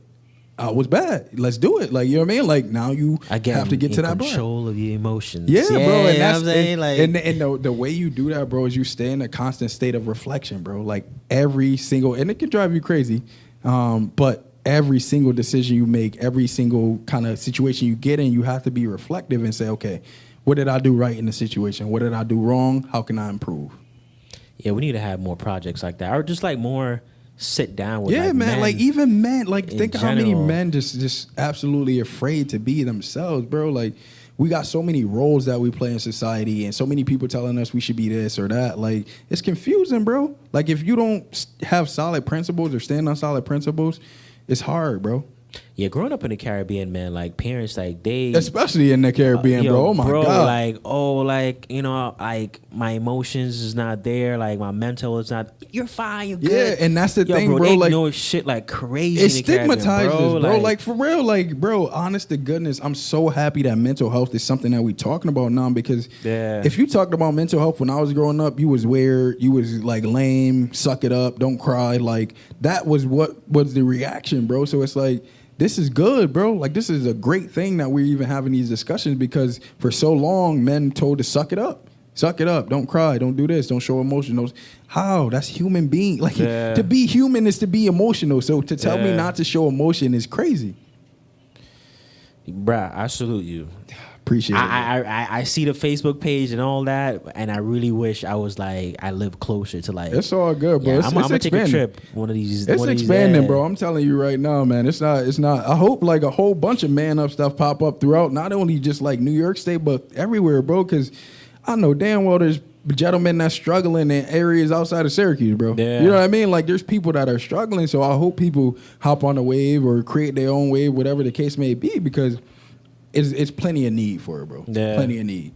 I was bad. Let's do it. Like, you know what I mean? Like, now you have to get to that point. Control of your emotions. Yeah, bro. And you know that's what I'm saying? Like, and the way you do that, bro, is you stay in a constant state of reflection, bro. Like every single, and it can drive you crazy, but every single decision you make, every single kind of situation you get in, you have to be reflective and say, okay, what did I do right in the situation? What did I do wrong? How can I improve? yeah, we need to have more projects like that, or just like more sit down with. Yeah, like, man. Like even men, like in think of how many general. men just absolutely afraid to be themselves, bro. Like we got so many roles that we play in society, and so many people telling us we should be this or that. Like it's confusing, bro. Like if you don't have solid principles or stand on solid principles, it's hard, bro. Yeah, growing up in the Caribbean, man, like parents, like they, Especially in the Caribbean, yo, bro. Oh my god. like you know, like my emotions is not there, like my mental is not. You're fine, you're Yeah, good. and that's the thing, bro. They Like know shit like crazy. it in the Caribbean, stigmatizes, bro. Like for real, like bro. Honest to goodness, I'm so happy that mental health is something that we talking about now, because Yeah. if you talked about mental health when I was growing up, you was weird, you was like lame, suck it up, don't cry. Like that was what was the reaction, bro. So it's like, this is good, bro. Like this is a great thing that we're even having these discussions, because for so long men told to suck it up. Suck it up. Don't cry. Don't do this. Don't show emotion. How? That's human being. Like to be human is to be emotional. So to tell me not to show emotion is crazy. Bruh, I salute you. Appreciate it. I see the Facebook page and all that, and I really wish I was like, I live closer to like. It's all good, bro. Yeah, It's I'm gonna take a expanding. trip one of these. It's one of these, expanding, yeah. bro. I'm telling you right now, man. It's not. I hope like a whole bunch of man up stuff pop up throughout, not only just like New York State, but everywhere, bro. Because I know damn well there's gentlemen that's struggling in areas outside of Syracuse, bro. Yeah. You know what I mean? Like there's people that are struggling, so I hope people hop on the wave or create their own wave, whatever the case may be, because it's plenty of need for it, bro. Yeah. Plenty of need.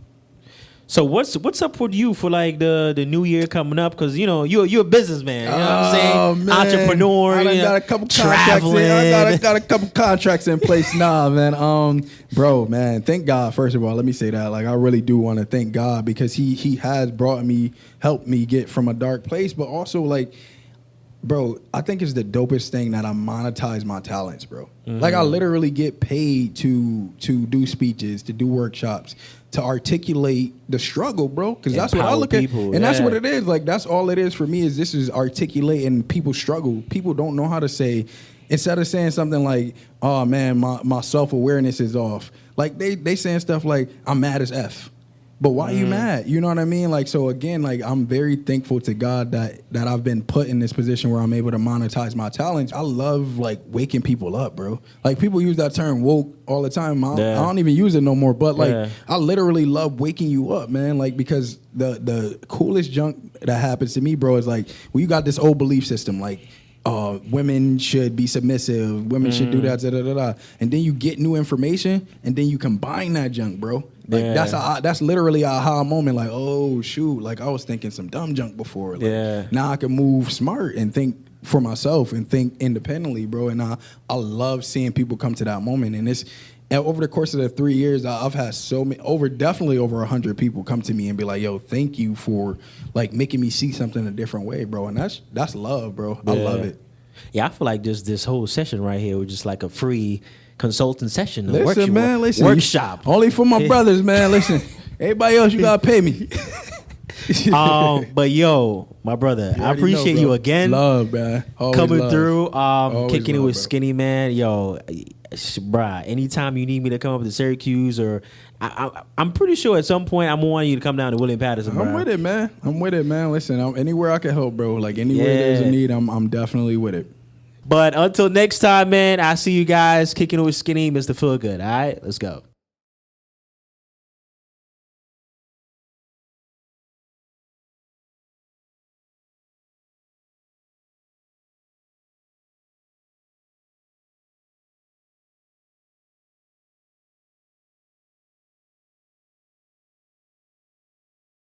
So what's up with you for like the new year coming up? Because you know you're a businessman. You know what I'm saying? Man. Entrepreneur. I done you know, got a couple contracts in. I got a couple contracts in place now, man. Bro, man, thank God. First of all, let me say that. Like, I really do want to thank God because He has helped me get from a dark place, but also like, bro, I think it's the dopest thing that I monetize my talents, bro. Like I literally get paid to do speeches, to do workshops, to articulate the struggle, bro. Because that's what I Empower look people, at, and that's yeah. what it is. Like that's all it is for me. Is this is articulating people's struggle. People don't know how to say. Instead of saying something like, "Oh man, my self-awareness is off," like they saying stuff like, "I'm mad as F." But why are you mad? You know what I mean? Like, so again, like I'm very thankful to God that I've been put in this position where I'm able to monetize my talents. I love like waking people up, bro. Like people use that term woke all the time. I don't even use it no more. But like I literally love waking you up, man. Like because the coolest junk that happens to me, bro, is like when you got this old belief system, like women should be submissive, women should do that, and then you get new information, and then you combine that junk, bro. Like that's literally a aha moment. Like, oh shoot, like I was thinking some dumb junk before. Like, now I can move smart and think for myself and think independently, bro. And I love seeing people come to that moment. And over the course of the 3 years, I've had definitely over 100 people come to me and be like, yo, thank you for like making me see something a different way, bro. And that's love, bro. I love it. Yeah, I feel like this whole session right here was just like a free consulting session. Listen, man, listen. Workshop. Only for my brothers, man. Listen, everybody else, you gotta pay me. But yo, my brother, I appreciate you again. Love, man. Always coming love. through, Always kicking it love, with bro. Skinny Man. Yo, bruh, anytime you need me to come up to Syracuse, or I'm pretty sure at some point I'm wanting you to come down to William Patterson. I'm bruh. with it, man. Listen, anywhere I can help, bro. Like anywhere there's a need, I'm definitely with it. But until next time, man, I see you guys kicking it with Skinny, Mr. Feelgood. All right, let's go.